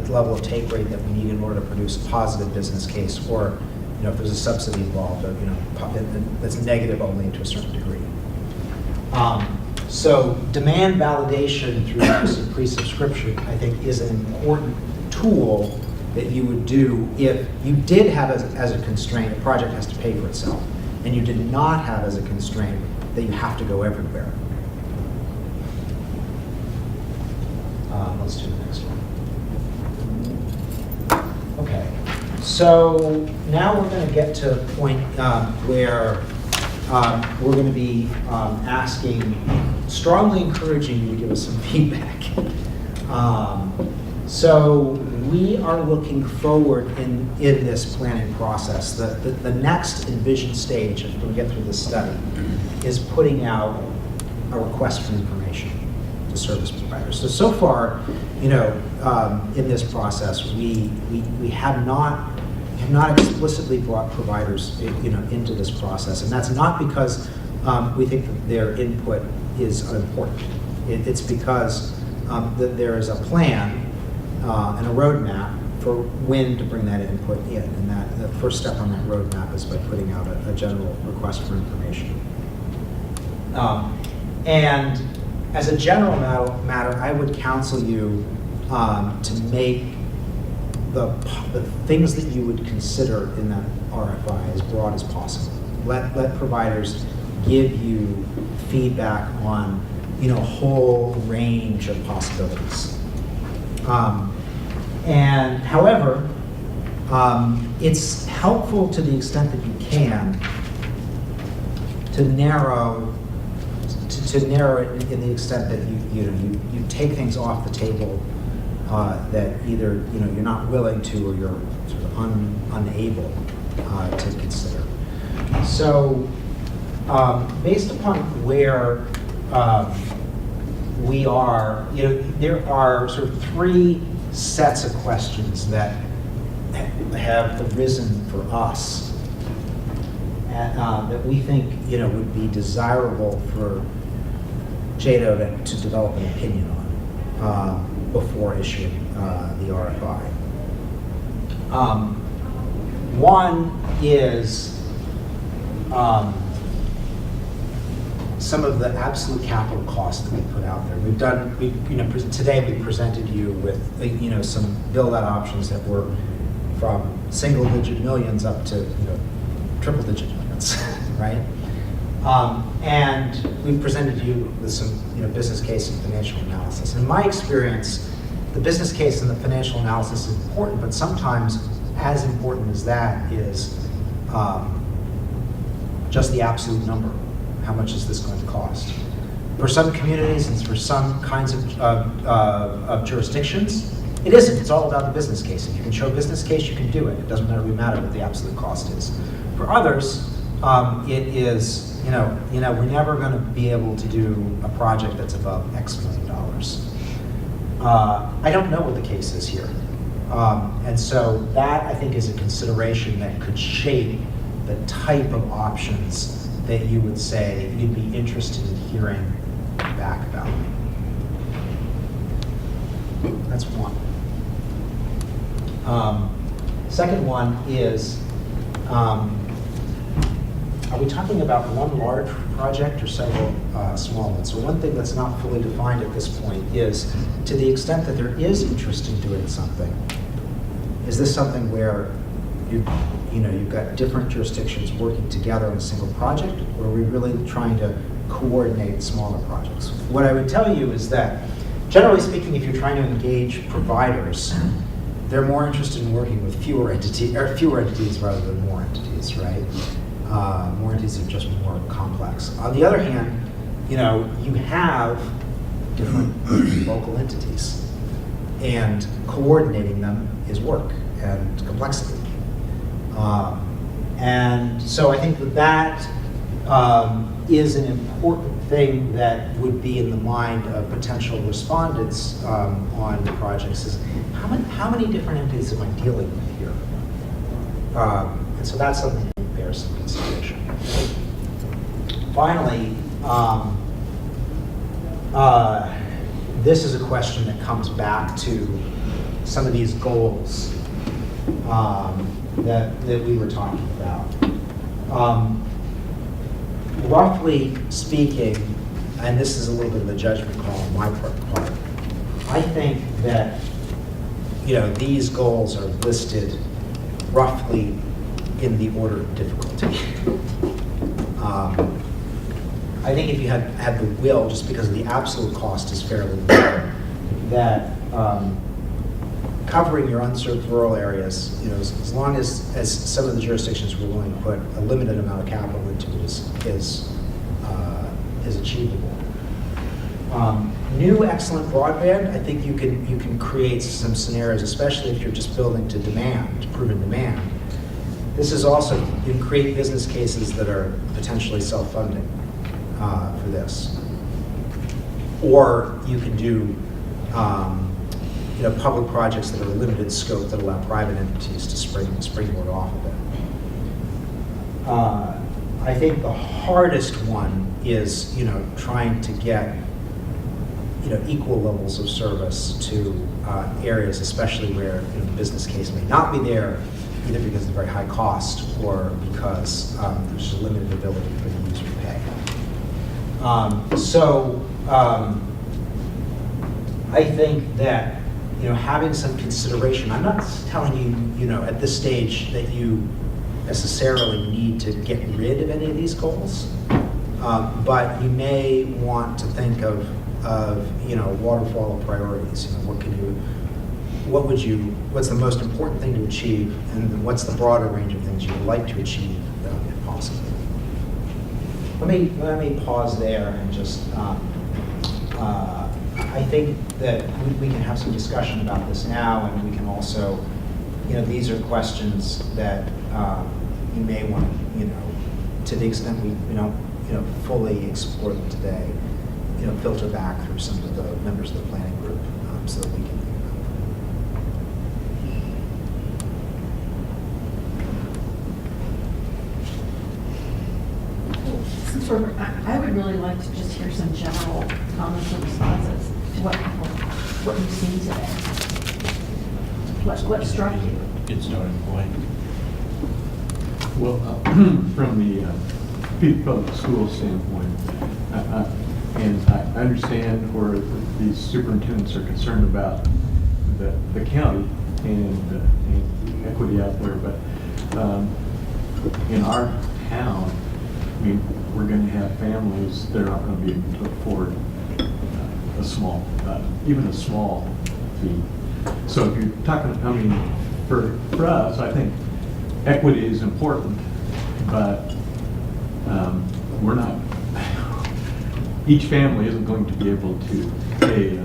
level of take rate that we need in order to produce a positive business case, or if there's a subsidy involved, or that's negative only to a certain degree. So demand validation through the use of pre-subscription, I think, is an important tool that you would do if you did have as a constraint a project has to pay for itself, and you did not have as a constraint that you have to go everywhere. Let's do the next one. Okay, so now we're going to get to a point where we're going to be strongly encouraging you to give us some feedback. So we are looking forward in this planning process. The next envisioned stage, after we get through this study, is putting out a request for information to service providers. So far, in this process, we have not explicitly brought providers, into this process, and that's not because we think that their input is unimportant. It's because that there is a plan and a roadmap for when to bring that input in, and that the first step on that roadmap is by putting out a general request for information. And as a general matter, I would counsel you to make the things that you would consider in that RFI as broad as possible. Let providers give you feedback on a whole range of possibilities. And however, it's helpful to the extent that you can to narrow it in the extent that you take things off the table that either you're not willing to or you're sort of unable to consider. So based upon where we are, there are sort of three sets of questions that have arisen for us that we think, would be desirable for JADO to develop an opinion on before issuing the RFI. One is some of the absolute capital costs that we put out there. Today we presented you with, some build-out options that were from single-digit millions up to, triple-digit millions, right? And we presented you with some, business case and financial analysis. In my experience, the business case and the financial analysis is important, but sometimes as important as that is just the absolute number. How much is this going to cost? For some communities and for some kinds of jurisdictions, it isn't. It's all about the business case. If you can show a business case, you can do it. It doesn't really matter what the absolute cost is. For others, it is, we're never going to be able to do a project that's above X million dollars. I don't know what the case is here. And so that, I think, is a consideration that could shape the type of options that you would say you'd be interested in hearing back about. That's one. Second one is, are we talking about one large project or several small ones? So one thing that's not fully defined at this point is, to the extent that there is interest in doing something, is this something where you've got different jurisdictions working together on a single project, or are we really trying to coordinate smaller projects? What I would tell you is that, generally speaking, if you're trying to engage providers, they're more interested in working with fewer entities rather than more entities, right? More entities are just more complex. On the other hand, you have different local entities, and coordinating them is work and complexity. And so I think that is an important thing that would be in the mind of potential respondents on the projects, is how many different entities am I dealing with here? And so that's something that bears some consideration. Finally, this is a question that comes back to some of these goals that we were talking about. Roughly speaking, and this is a little bit of a judgment call on my part, I think that these goals are listed roughly in the order of difficulty. I think if you had the will, just because the absolute cost is fairly low, that covering your unserved rural areas, as long as some of the jurisdictions were willing to put a limited amount of capital into it, is achievable. New excellent broadband, I think you can create some scenarios, especially if you're just building to demand, to proven demand. This is also, you can create business cases that are potentially self-funding for this. Or you can do public projects that are limited scope that allow private entities to springboard off of it. I think the hardest one is, trying to get, equal levels of service to areas, especially where the business case may not be there, either because of the very high cost or because there's a limited ability for the user to pay. I think that having some consideration. I'm not telling you, at this stage that you necessarily need to get rid of any of these goals, but you may want to think of waterfall of priorities. What's the most important thing to achieve, and what's the broader range of things you would like to achieve, if possible. Let me pause there and just. I think that we can have some discussion about this now, and we can also, these are questions that you may want to, to the extent we don't, fully explore them today, filter back through some of the members of the planning group so that we can think about would really like to just hear some general comments and responses to what you've seen today. What struck you? Good starting point. Well, from the Peter Public School standpoint, and I understand where these superintendents are concerned about the county and equity out there, but in our town, I mean, we're going to have families that are not going to be able to afford even a small fee. So if you're talking, I mean, for us, I think equity is important, but we're not, each family isn't going to be able to pay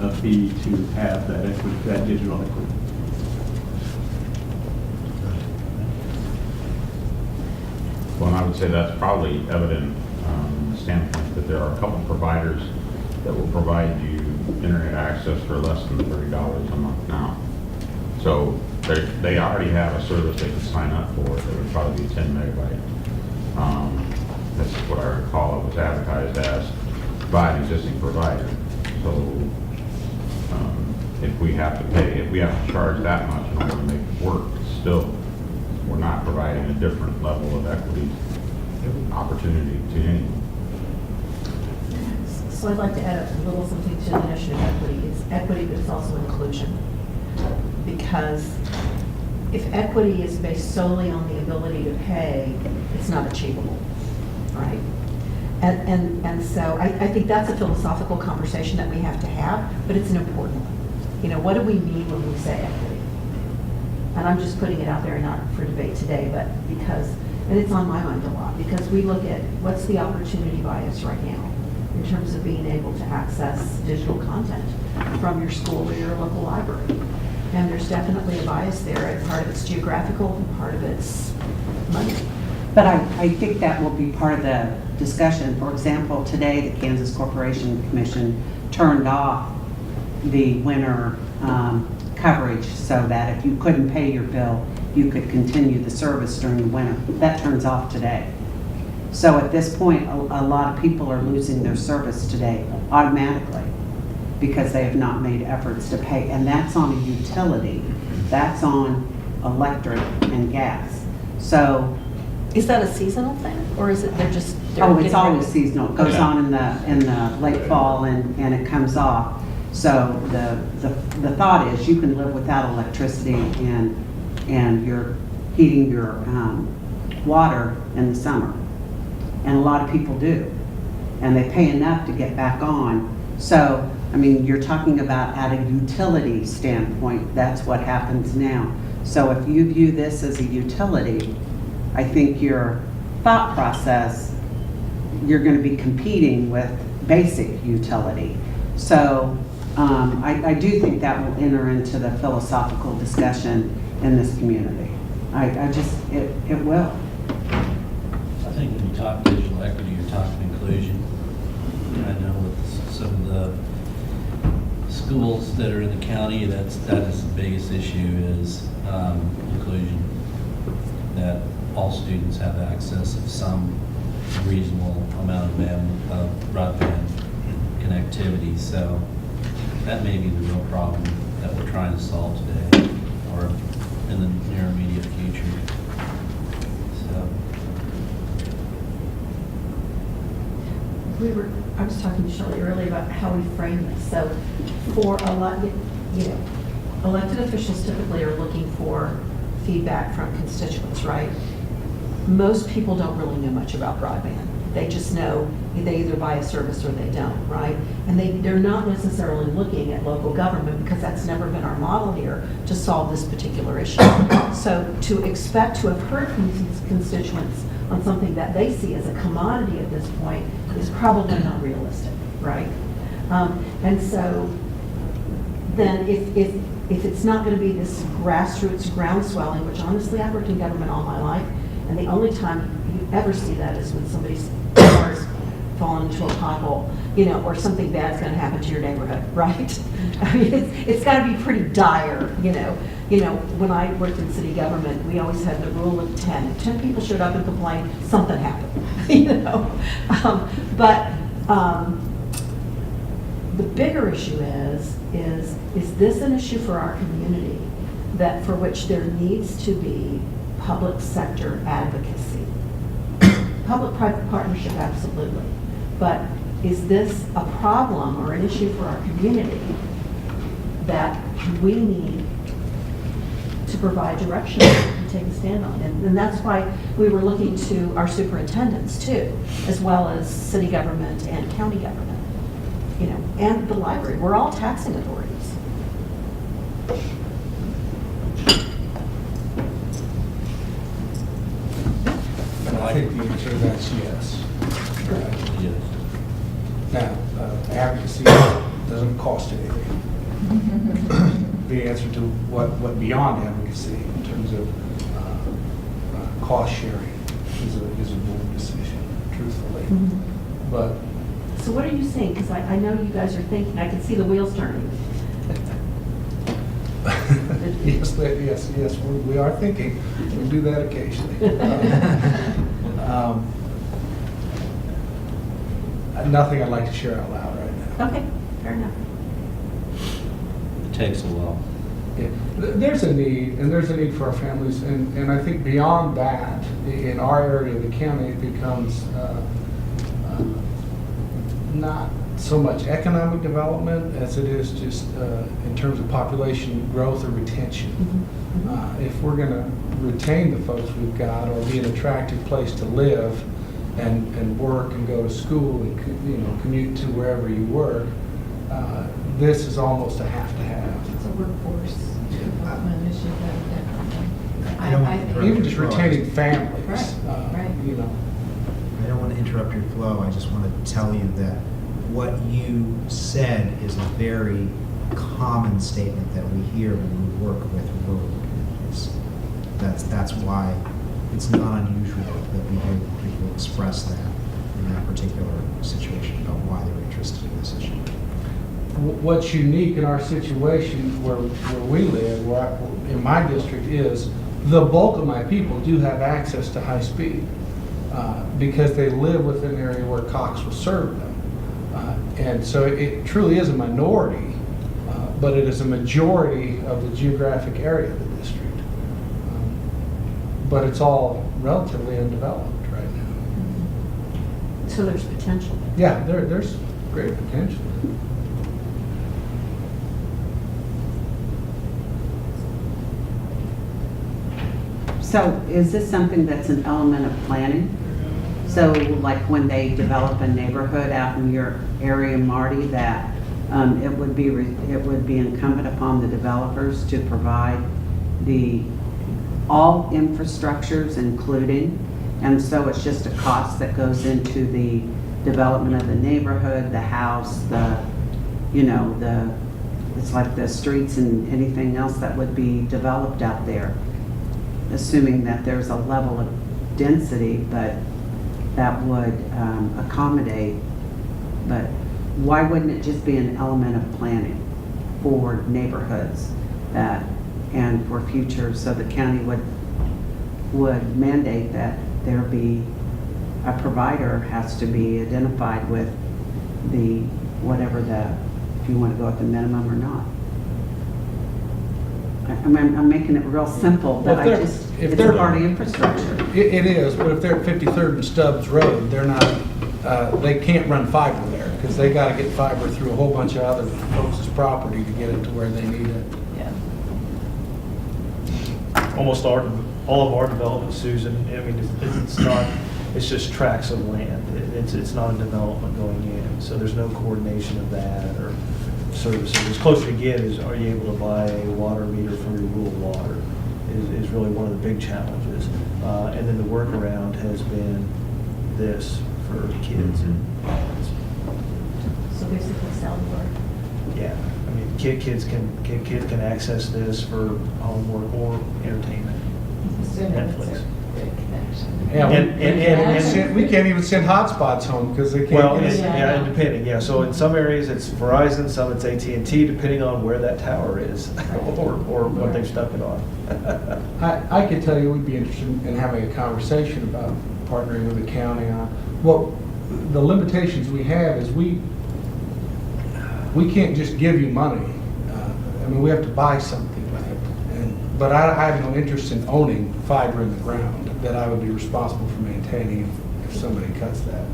a fee to have that equity, that digital equity. Well, and I would say that's probably evident from the standpoint that there are a couple providers that will provide you internet access for less than $30 a month now. So they already have a service they can sign up for that would probably be 10 megabyte. That's what I recall it was advertised as by an existing provider. So if we have to charge that much in order to make it work, still we're not providing a different level of equity opportunity to anyone. So I'd like to add a little something to the notion of equity. It's equity, but it's also inclusion. Because if equity is based solely on the ability to pay, it's not achievable, right? And so I think that's a philosophical conversation that we have to have, but it's an important one. You know, what do we mean when we say equity? And I'm just putting it out there, not for debate today, but because, and it's on my mind a lot, because we look at what's the opportunity bias right now in terms of being able to access digital content from your school or your local library. And there's definitely a bias there, and part of it's geographical and part of it's money. But I think that will be part of the discussion. For example, today the Kansas Corporation Commission turned off the winter coverage so that if you couldn't pay your bill, you could continue the service during the winter. That turns off today. So at this point, a lot of people are losing their service today automatically because they have not made efforts to pay. And that's on a utility. That's on electric and gas. So is that a seasonal thing, or is it they're it's always seasonal. It goes on in the late fall and it comes off. So the thought is you can live without electricity and you're heating your water in the summer. And a lot of people do. And they pay enough to get back on. So, I mean, you're talking about at a utility standpoint, that's what happens now. So if you view this as a utility, I think your thought process, you're going to be competing with basic utility. So I do think that will enter into the philosophical discussion in this community. It will. I think when you talk digital equity, you're talking inclusion. I know with some of the schools that are in the county, that is the biggest issue is inclusion. That all students have access of some reasonable amount of broadband connectivity. So that may be the real problem that we're trying to solve today or in the near immediate future. So. I was talking to Shelley earlier about how we frame this. So for a lot, elected officials typically are looking for feedback from constituents, right? Most people don't really know much about broadband. They just know they either buy a service or they don't, right? And they're not necessarily looking at local government because that's never been our model here to solve this particular issue. So to expect to have heard from these constituents on something that they see as a commodity at this point is probably not realistic, right? And so then if it's not going to be this grassroots groundswelling, which honestly I've worked in government all my life, and the only time you ever see that is when somebody's car's fallen into a pothole, or something bad's going to happen to your neighborhood, right? I mean, it's got to be pretty dire, you know, when I worked in city government, we always had the rule of 10. If 10 people showed up and complained, something happened, you know? The bigger issue is this an issue for our community that for which there needs to be public sector advocacy? Public-private partnership, absolutely. But is this a problem or an issue for our community that we need to provide direction and take a stand on? And that's why we were looking to our superintendents too, as well as city government and county government, you know, and the library. We're all taxing authorities. I think the answer to that's yes. Yes. Now, advocacy doesn't cost anything. The answer to what beyond advocacy in terms of cost sharing is a board decision, truthfully. Mm-hmm. But So what are you saying? Because I know you guys are thinking, I can see the wheels turning. yes, we are thinking. We do that occasionally. Nothing I'd like to share out loud right now. Okay, fair enough. It takes a while. Yeah. There's a need for our families, and I think beyond that, in our area of the county, it becomes not so much economic development as it is just in terms of population growth or retention. Mm-hmm. If we're going to retain the folks we've got, or be an attractive place to live and work and go to school and commute to wherever you work, this is almost a have-to-have. It's a workforce development issue that definitely. I don't want to interrupt Even your just flow. retaining families. Right, right. I don't want to interrupt your flow. I just want to tell you that what you said is a very common statement that we hear when we work with rural communities. That's why it's not unusual that we hear people express that in that particular situation about why they're interested in this issue. What's unique in our situation where we live, in my district, is the bulk of my people do have access to high speed because they live within an area where Cox will serve them. And so it truly is a minority, but it is a majority of the geographic area of the district. But it's all relatively undeveloped right now. So there's potential there. Yeah, there's great potential. So is this something that's an element of planning? So like when they develop a neighborhood out in your area, Marty, that it would be incumbent upon the developers to provide all infrastructures including, and so it's just a cost that goes into the development of the neighborhood, the house, it's like the streets and anything else that would be developed out there, assuming that there's a level of density, but that would accommodate. But why wouldn't it just be an element of planning for neighborhoods and for future, so the county would mandate that there be a provider has to be identified with if you want to go with the minimum or not. I'm making it real simple, but it's part of infrastructure. It is, but if they're at 53rd and Stubbs Road, they're not, they can't run fiber there because they got to get fiber through a whole bunch of other folks' property to get it to where they need it. Yeah. Almost all of our development, Susan, I mean, it's just tracts of land. It's not a development going in, so there's no coordination of that or services. As close you get is, are you able to buy a water meter for your rural water is really one of the big challenges. And then the workaround has been this for kids and parents. So basically cellular. Yeah, I mean, kids can access this for homework or entertainment. Assuming it's Netflix. a good connection. Yeah, And- we can't even send hotspots home because they Well, can't get us. yeah, and depending, yeah, so in some areas it's Verizon, some it's AT&T, depending on where that tower is, or what they've stuck it on. I could tell you we'd be interested in having a conversation about partnering with the county on, well, the limitations we have is we can't just give you money. I mean, we have to buy something with it. But I have no interest in owning fiber in the ground that I would be responsible for maintaining if somebody cuts that.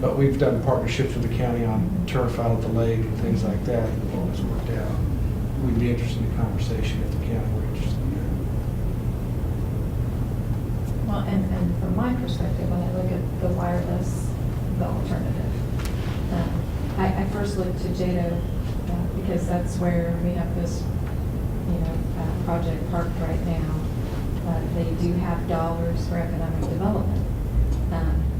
But we've done partnerships with the county on turf out at the lake and things like that, and it's always worked out. We'd be interested in a conversation if the county were interested in Well, and from my perspective, when I look at the wireless, the alternative, I first looked to JADO because that's where we have this, project parked right now. They do have dollars for economic development.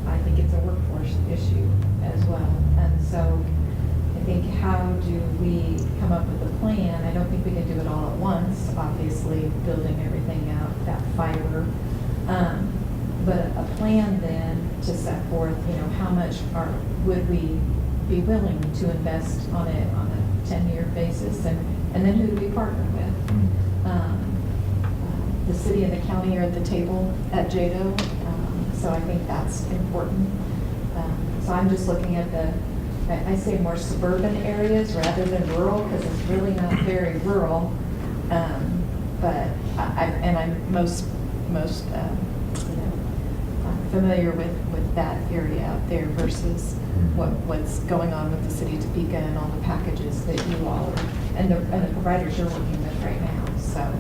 I think it's a workforce issue as well. And so I think how do we come up with a plan? I don't think we can do it all at once, obviously, building everything out, that fiber. But a plan then to set forth, how much would we be willing to invest on a 10-year basis, and then who do we partner with? The city and the county are at the table at JADO, so I think that's important. So I'm just looking at I say more suburban areas rather than rural, because it's really not very rural. But I'm most familiar with that area out there versus what's going on with the city of Topeka and all the packages that you all are, and the providers you're working with right now. So,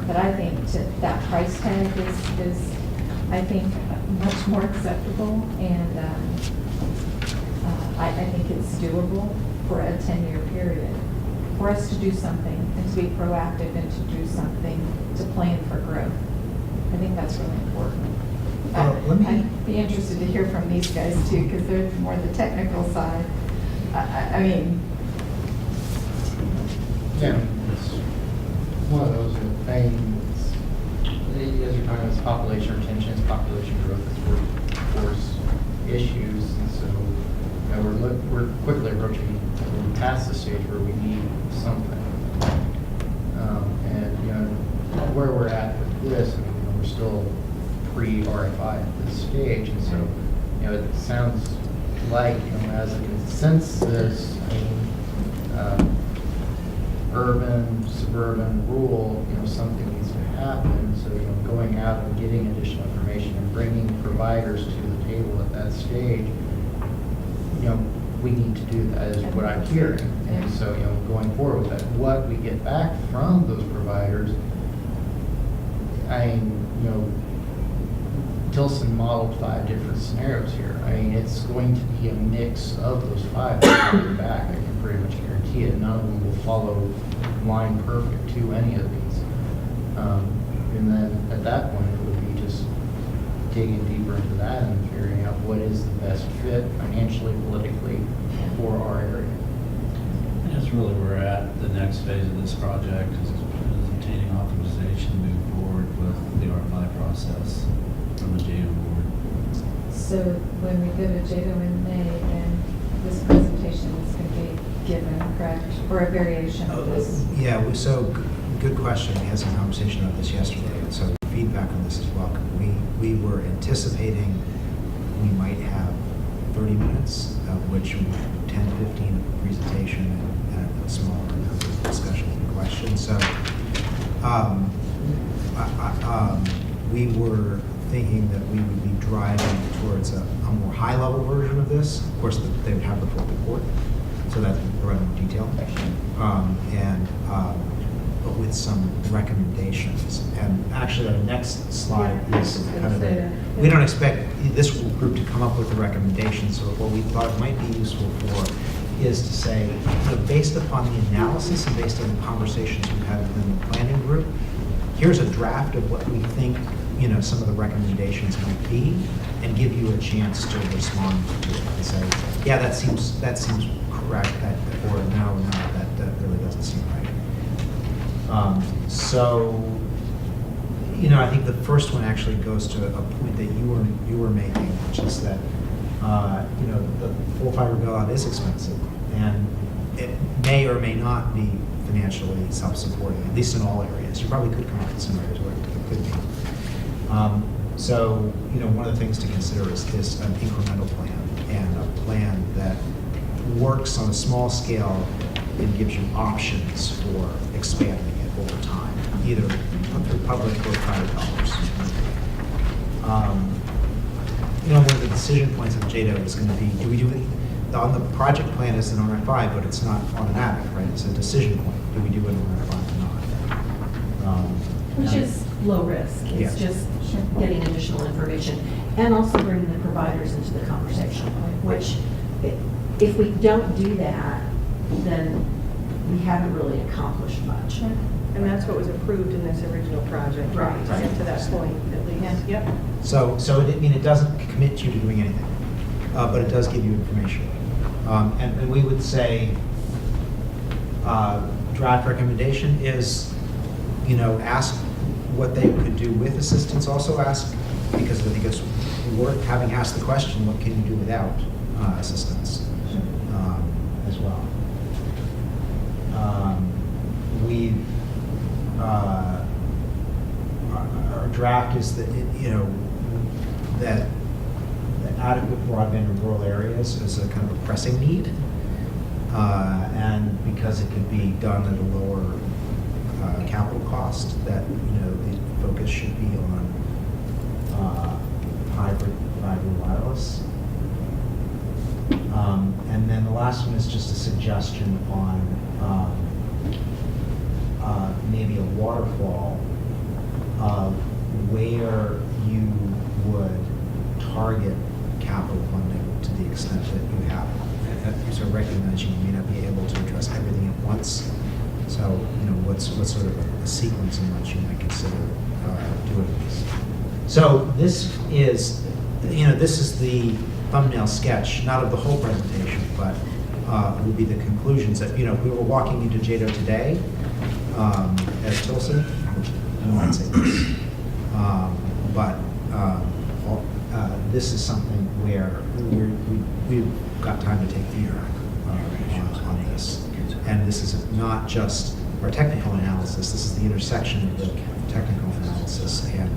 but I think that price tag is I think much more acceptable, and I think it's doable for a 10-year period for us to do something and to be proactive and to do something to plan for growth. I think that's really important. I'd be interested to hear from these guys too, because they're more the technical side. I mean. Yeah, it's one of those things, as you're talking about population retention, it's population growth, it's workforce issues, and so we're quickly approaching, we're past the stage where we need something. And where we're at with this, we're still pre-RFI at this stage, and so it sounds like as a consensus, urban, suburban, rural, something needs to happen. So going out and getting additional information and bringing providers to the table at that stage, we need to do that is what I'm hearing. And so going forward with that, what we get back from those providers, Tilson modeled 5 different scenarios here. It's going to be a mix of those 5 that we get back. I can pretty much guarantee it. None of them will follow line perfect to any of these. And then at that point, it would be just digging deeper into that and figuring out what is the best fit financially, politically for our area. And that's really where we're at. The next phase of this project is obtaining authorization to move forward with the RFI process from the JADO board. So when we go to JADO in May, then this presentation is going to be given, correct? Or a variation of this? Yeah, so good question. We had some conversation about this yesterday, and so feedback on this is welcome. We were anticipating we might have 30 minutes, of which 10, 15 of the presentation and a smaller number of discussion and questions. So we were thinking that we would be driving towards a more high-level version of this. Of course, they would have the full report, so that would provide more detail. But with some recommendations. And actually, our next slide is kind of we don't expect this group to come up with the recommendations. So what we thought might be useful for is to say, based upon the analysis and based on the conversations we've had within the planning group, here's a draft of what we think some of the recommendations might be, and give you a chance to respond to it and say, yeah, that seems correct, or no, that really doesn't seem right. So I think the first one actually goes to a point that you were making, which is that, the full fiber build-out is expensive, and it may or may not be financially self-supporting, at least in all areas. You probably could come up with some areas where it could be. So, one of the things to consider is an incremental plan, and a plan that works on a small scale and gives you options for expanding it over time, either through public or private dollars. One of the decision points of JDO is going to be, do we do it, on the project plan is an RFI, but it's not automatic, right? It's a decision point. Do we do an RFI or not? Which is low risk. It's Yeah. just getting additional information and also bringing the providers into the conversation, which if we don't do that, then we haven't really accomplished much. And that's what was approved in this original project, right? To get to that point, at least. Yeah. Yep. So it doesn't commit you to doing anything, but it does give you information. And we would say draft recommendation is, ask what they could do with assistance. Also ask, because I think it's worth having asked the question, what can you do without assistance as well. Our draft is that, that adequate broadband in rural areas is a kind of a pressing need. And because it can be done at a lower capital cost, that, the focus should be on hybrid wireless. And then the last one is just a suggestion on maybe a waterfall of where you would target capital funding to the extent that you have. And so recognizing you may not be able to address everything at once. So, what's sort of a sequence in which you might consider doing this. So this is, this is the thumbnail sketch, not of the whole presentation, but will be the conclusions that, we were walking into JADO today as Tilson. I won't say this. But this is something where we've got time to take feedback on this. And this is not just our technical analysis, this is the intersection of the technical analysis and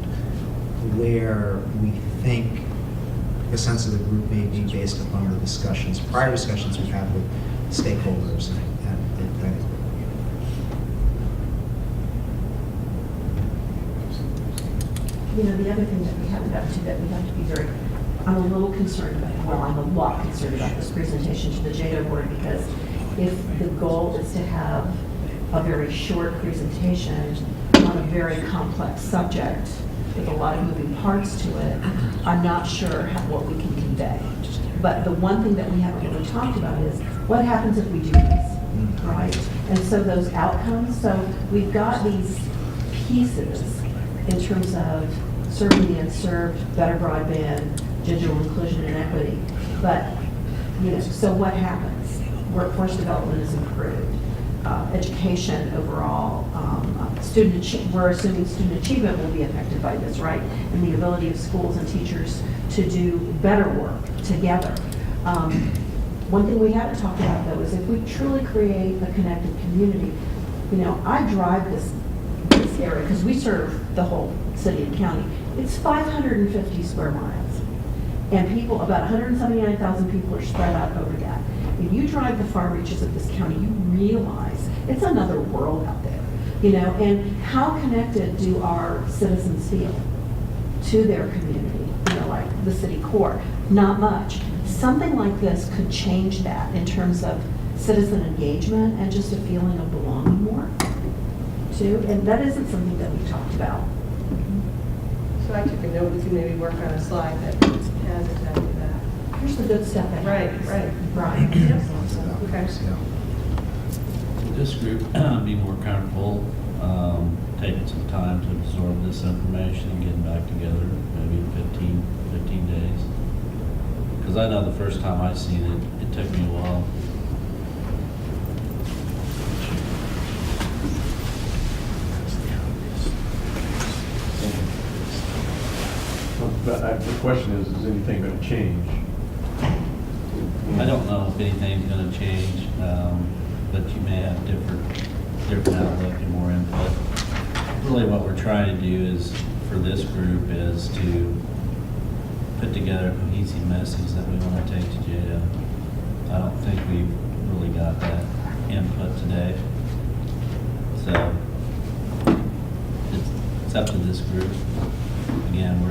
where we think the sense of the group may be based upon the discussions, prior discussions we've had with stakeholders and the planning group. The other thing that we haven't gotten to that we have to be very, I'm a little concerned about, well, I'm a lot concerned about this presentation to the JADO board, because if the goal is to have a very short presentation on a very complex subject with a lot of moving parts to it, I'm not sure what we can convey. But the one thing that we haven't really talked about is what happens if we do this, right? And so those outcomes, so we've got these pieces in terms of serving the unserved, better broadband, digital inclusion and equity. But, so what happens? Workforce development is improved. Education overall, we're assuming student achievement will be affected by this, right? And the ability of schools and teachers to do better work together. One thing we haven't talked about though is if we truly create a connected community, I drive this area because we serve the whole city and county. It's 550 square miles. And people, about 179,000 people are spread out over that. When you drive the far reaches of this county, you realize it's another world out there, and how connected do our citizens feel to their community, like the city core? Not much. Something like this could change that in terms of citizen engagement and just a feeling of belonging more, too. And that isn't something that we've talked about. So I took a note, we can maybe work on a slide that has exactly that. Here's the good stuff. Right. Yep. Okay. This group be more comfortable taking some time to absorb this information and getting back together, maybe in 15 days. Because I know the first time I seen it, it took me a while. question is anything going to change? I don't know if anything's gonna change, but you may have different outlook and more input. Really what we're trying to do is, for this group, is to put together a cohesive message that we want to take to JADO. I don't think we've really got that input today. So it's up to this group. Again,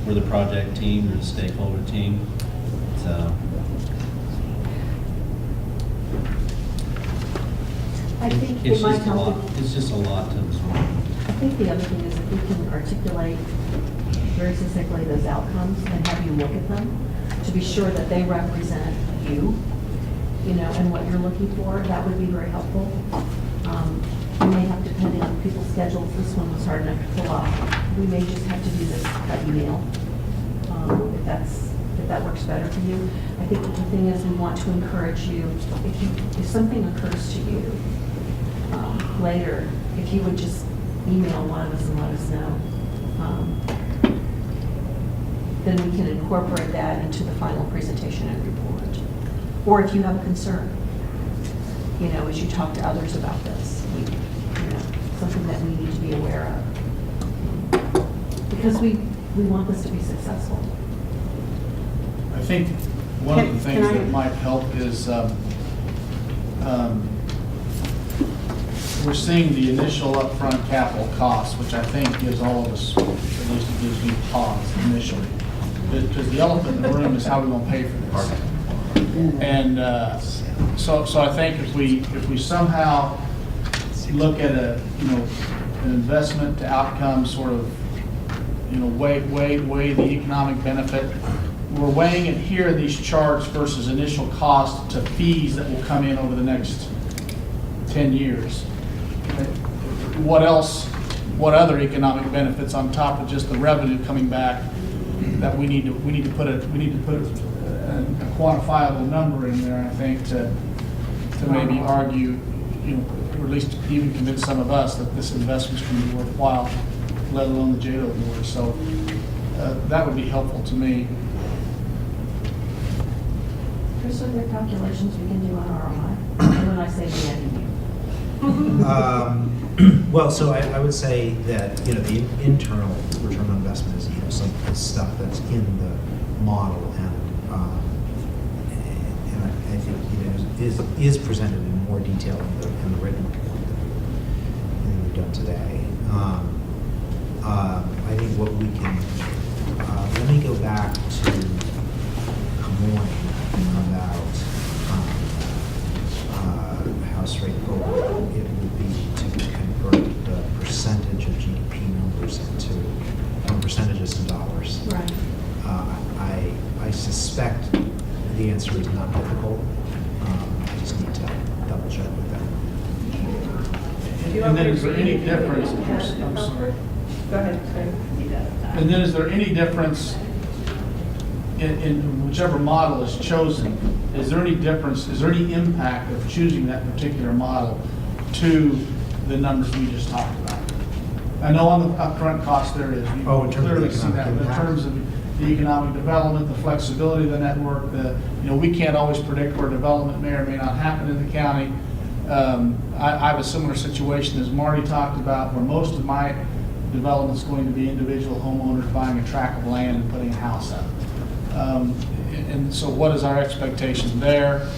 we're the project team, we're the stakeholder team. So I think it's it might just a lot. help. It's just a lot to absorb. I think the other thing is if we can articulate very succinctly those outcomes and have you look at them to be sure that they represent you know, and what you're looking for, that would be very helpful. We may have, depending on people's schedules, this one was hard enough to pull off. We may just have to do this by email, if that works better for you. I think the thing is we want to encourage you, if something occurs to you later, if you would just email one of us and let us know, then we can incorporate that into the final presentation and report. Or if you have a concern, you know, as you talk to others about this, you know, something that we need to be aware of. Because we want this to be successful. I think one of the Can things I- that might help is we're seeing the initial upfront capital costs, which I think gives all of us, at least it gives me pause initially. Because the elephant in the room is how we're going to pay for this. And so I think if we somehow look at an investment to outcome sort of, weigh the economic benefit. We're weighing it here in these charts versus initial cost to fees that will come in over the next 10 years. What else, what other economic benefits on top of just the revenue coming back that we need to put a quantifiable number in there, I think, to maybe argue, or at least even convince some of us that this investment's going to be worthwhile, let alone the JADO board. So that would be helpful to me. There's some great calculations we can do on ROI. And when I say we, I mean you. Well, so I would say that, the internal return on investment is, some of the stuff that's in the model and I think, is presented in more detail in the written report than we've done today. I think what we can, let me go back to Camoin about how straightforward it would be to convert the percentage of GDP numbers from percentages to dollars. Right. I suspect the answer is not difficult. I just need to double check with them. And then is there any difference? I'm sorry. Go ahead, sorry. And then is there any difference in whichever model is chosen? Is there any difference, is there any impact of choosing that particular model to the numbers we just talked about? I know on the upfront cost there is. You Oh, in terms of clearly the see that. economic In impact? terms of the economic development, the flexibility of the network, we can't always predict where development may or may not happen in the county. I have a similar situation as Marty talked about, where most of my development is going to be individual homeowners buying a tract of land and putting a house up. And so what is our expectation there?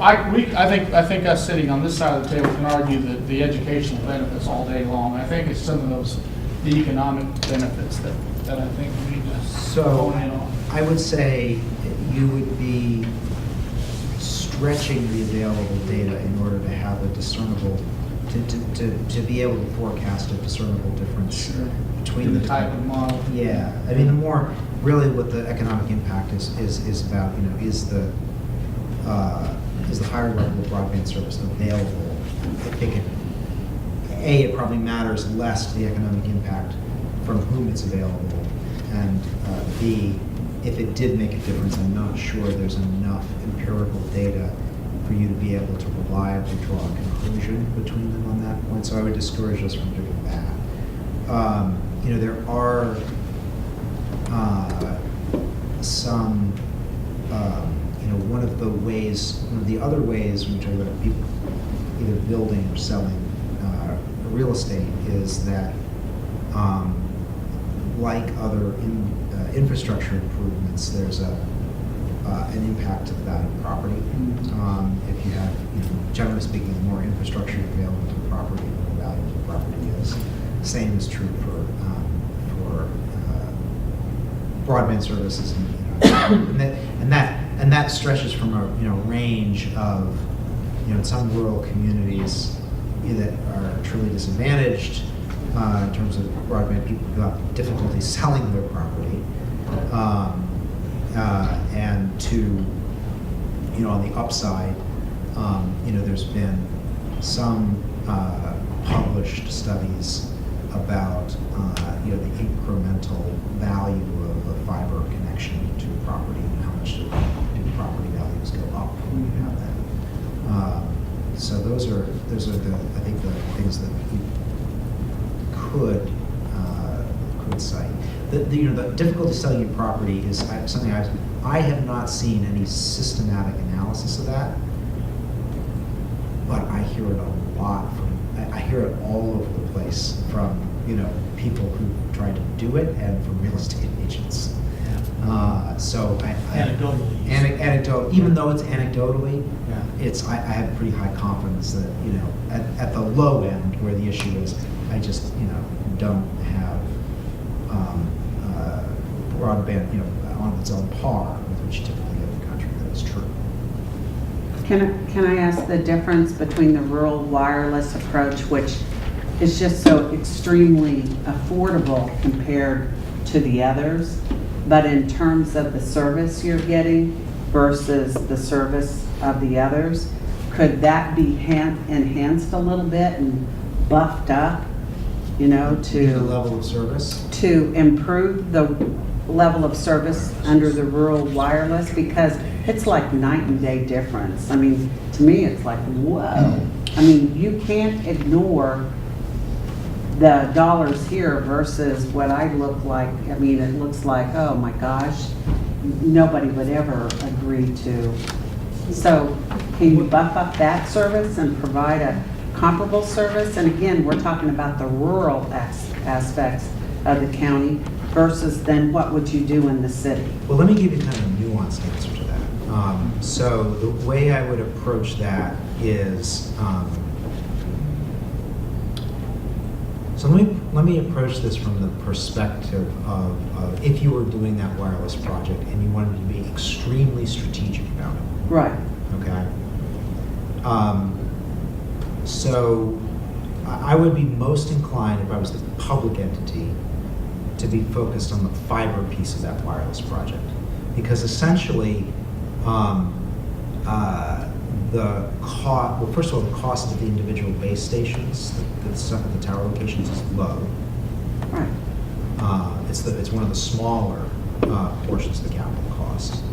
I think us sitting on this side of the table can argue that the educational benefits all day long. I think it's some of those, the economic benefits that I think we need to hone in on. I would say you would be stretching the available data in order to have a discernible, to be able to forecast a discernible difference between the type of model. Yeah, I mean, the more, really what the economic impact is about, is the higher level of broadband service available. I think it probably matters less to the economic impact from whom it's available, and B, if it did make a difference, I'm not sure there's enough empirical data for you to be able to reliably draw a conclusion between them on that point. So I would discourage us from doing that. There are some, one of the other ways when we talk about people either building or selling real estate is that, like other infrastructure improvements, there's an impact to the value of property. If you have, generally speaking, the more infrastructure available to the property, the more valuable the property is. The same is true for broadband services, and that stretches from a range of, in some rural communities that are truly disadvantaged in terms of broadband, people who have difficulty selling their property, and to, on the upside, there's been some published studies about the incremental value of a fiber connection to property, and how much do property values go up when you have that. So those are the I think the things that we could cite. The difficulty selling your property is something I have not seen any systematic analysis of that, but I hear it a lot I hear it all over the place from people who try to do it and from real estate agents. So anecdotal, even though it's anecdotally, I have pretty high confidence that at the low end where the issue is, I just don't have broadband on its own par with which you typically get in the country. That is true. Can I ask the difference between the rural wireless approach, which is just so extremely affordable compared to the others, but in terms of the service you're getting versus the service of the others, could that be enhanced a little bit and buffed up, to the level of service? To improve the level of service under the rural wireless? Because it's like night and day difference. I mean, to me, it's like, whoa. I mean, you can't ignore the dollars here versus what I look like. I mean, it looks like, oh my gosh, nobody would ever agree to. So can you buff up that service and provide a comparable service? And again, we're talking about the rural aspects of the county versus then what would you do in the city? Well, let me give you kind of a nuanced answer to that. So the way I would approach that is, so let me approach this from the perspective of if you were doing that wireless project and you wanted to be extremely strategic about it. Right. Okay. So I would be most inclined, if I was the public entity, to be focused on the fiber piece of that wireless project, because essentially the cost, well, first of all, the cost of the individual base stations, the stuff at the tower locations, is low. Right. It's one of the smaller portions of the capital cost,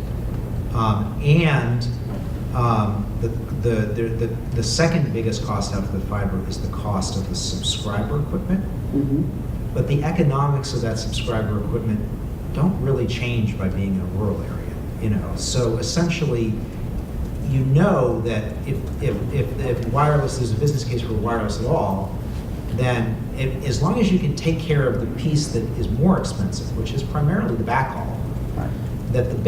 and the second biggest cost out of the fiber is the cost of the subscriber equipment. Mm-hmm. But the economics of that subscriber equipment don't really change by being in a rural area, So essentially, that if wireless, there's a business case for wireless at all, then as long as you can take care of the piece that is more expensive, which is primarily the backhaul, Right. that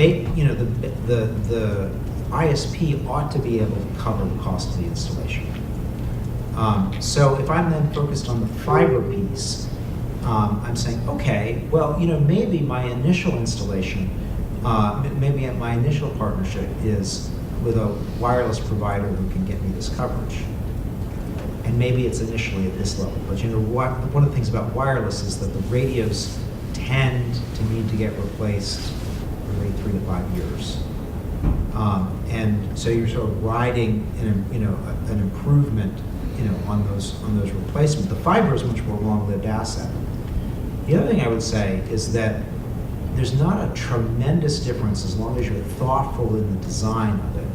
the ISP ought to be able to cover the cost of the installation. So if I'm then focused on the fiber piece, I'm saying, okay, well, maybe my initial installation, maybe my initial partnership is with a wireless provider who can get me this coverage. And maybe it's initially at this level. But one of the things about wireless is that the radios tend to need to get replaced every 3 to 5 years. And so you're sort of riding an improvement on those replacements. The fiber is a much more long-lived asset. The other thing I would say is that there's not a tremendous difference as long as you're thoughtful in the design of it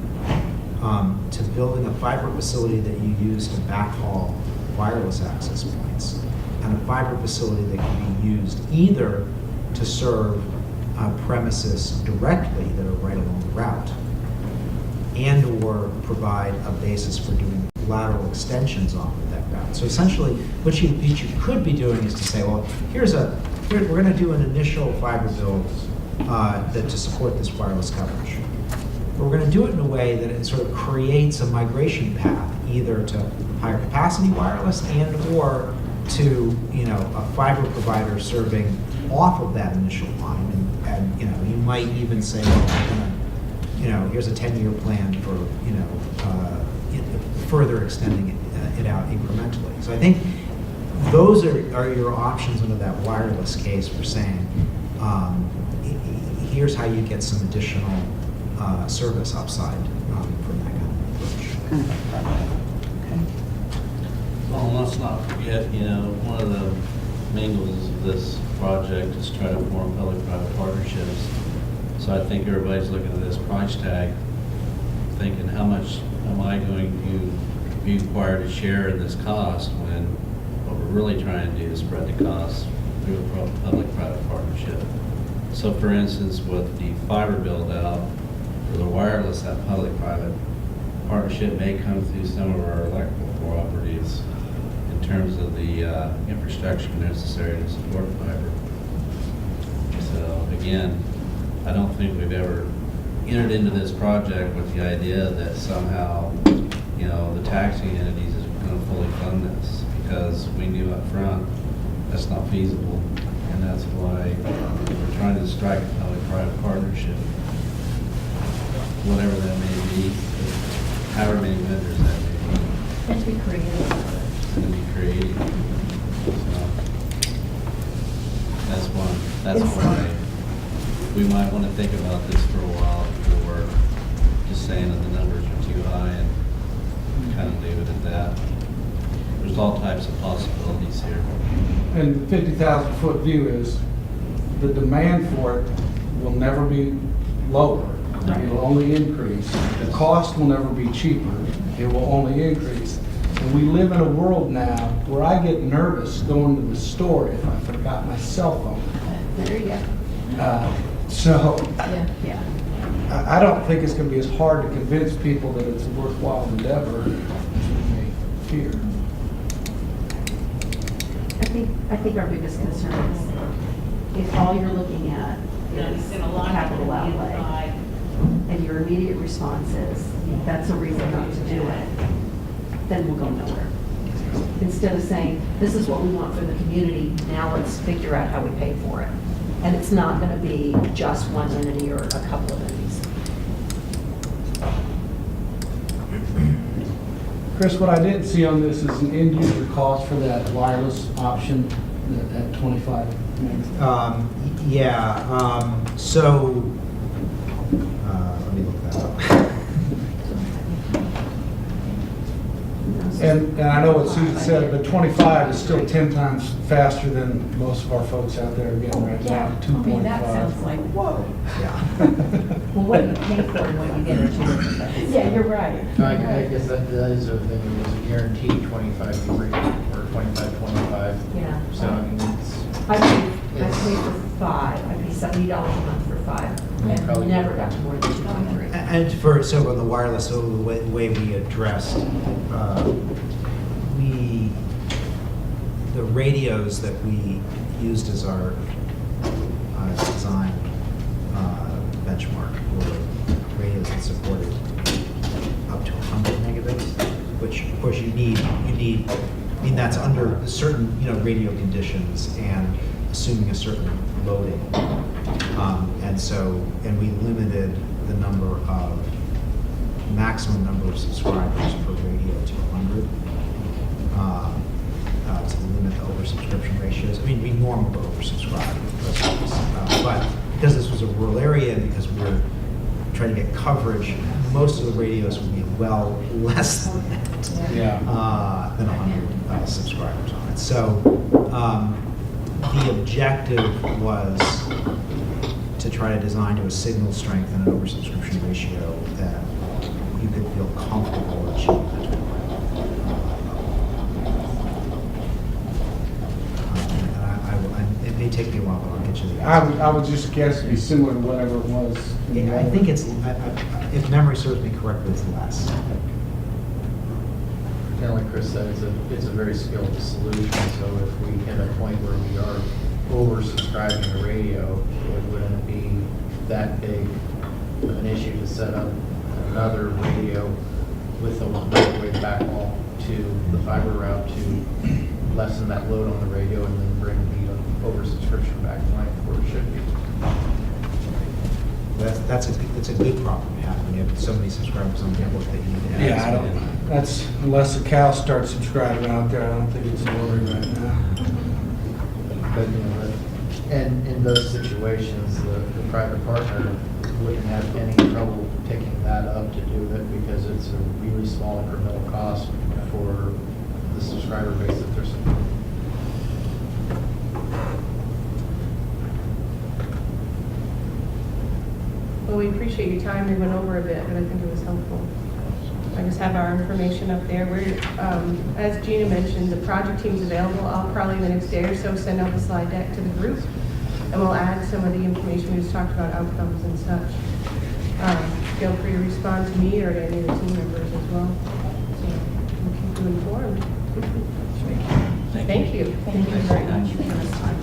to building a fiber facility that you use to backhaul wireless access points, and a fiber facility that can be used either to serve premises directly that are right along the route, and or provide a basis for doing lateral extensions off of that route. So essentially, what you could be doing is to say, well, we're going to do an initial fiber build to support this wireless coverage. But we're going to do it in a way that it sort of creates a migration path, either to higher capacity wireless and or to a fiber provider serving off of that initial line. And you might even say, well, here's a 10-year plan for further extending it out incrementally. So I think those are your options under that wireless case for saying, here's how you get some additional service upside from that kind of approach. Well, let's not forget, one of the main goals of this project is try to form public-private partnerships. So I think everybody's looking at this price tag, thinking how much am I going to be required to share in this cost, when what we're really trying to do is spread the cost through a public-private partnership. So for instance, with the fiber build out for the wireless, that public-private partnership may come through some of our electrical cooperatives in terms of the infrastructure necessary to support fiber. So again, I don't think we've ever entered into this project with the idea that somehow, the taxing entities is going to fully fund this, because we knew up front that's not feasible, and that's why we're trying to strike a public-private partnership, whatever that may be, however many vendors that may be. And to be creative. And to be creative. So that's why we might want to think about this for a while before just saying that the numbers are too high and kind of leave it at that. There's all types of possibilities here. And the 50,000-foot view is the demand for it will never be lower. It'll only increase. The cost will never be cheaper. It will only increase. And we live in a world now where I get nervous going to the store if I forgot my cell phone. There you go. Yeah. I don't think it's going to be as hard to convince people that it's a worthwhile endeavor as we may fear. I think our biggest concern is if all you're looking at is capital outlay, and your immediate response is, that's a reason not to do it, then we'll go nowhere. Instead of saying, this is what we want for the community, now let's figure out how we pay for it. And it's not going to be just one entity or a couple of entities. Chris, what I didn't see on this is an end user cost for that wireless option at 25 megs. So let me look that up. And I know what Susan said, but 25 is still 10 times faster than most of our folks out there are getting right now, 2.5. That sounds like, whoa. Yeah. Well, what do you pay for it when you get it to it? Yeah, you're right. I guess that is the thing, it was a guaranteed 25 degree or 25. Yeah. So I mean, it's. I paid for 5. I paid $70 a month for 5, and Probably never got to more than 2.3. And on the wireless, so the way we addressed, the radios that we used as our design benchmark were radios that supported up to 100 megabits, which of course you need, that's under certain, radio conditions and assuming a certain loading. And we limited the maximum number of subscribers per radio to 100 to limit the oversubscription ratios. I mean, it'd be normal to oversubscribe, but because this was a rural area and because we were trying to get coverage, most of the radios would be well less than that, than 100 subscribers on it. So the objective was to try to design to a signal strength and an oversubscription ratio that you could feel comfortable achieving that 25. It may take me a while, but I'll get you the answer. I would just guess it'd be similar to whatever it was. Yeah, I think it's, if memory serves me correctly, it's less. And like Chris said, it's a very skilled solution, so if we hit a point where we are oversubscribing the radio, it wouldn't be that big of an issue to set up another radio with a microwave backhaul to the fiber route to lessen that load on the radio and then bring the oversubscription back to line where it should be. It's a good problem to have when you have so many subscribers on the network that you need to add. That's, unless the cows start subscribing out there, I don't think it's a worry right now. But, you know, and in those situations, the private partner wouldn't have any trouble picking that up to do it because it's a really small incremental cost for the subscriber base that they're supporting. Well, we appreciate your time. We went over a bit, but I think it was helpful. I just have our information up there. As Gina mentioned, the project team's available. I'll probably in the next day or so send out the slide deck to the group, and we'll add some of the information we just talked about, outcomes and such. Feel free to respond to me or to any of the team members as well. So we'll keep you informed. Thank you. Thank you very much for your time.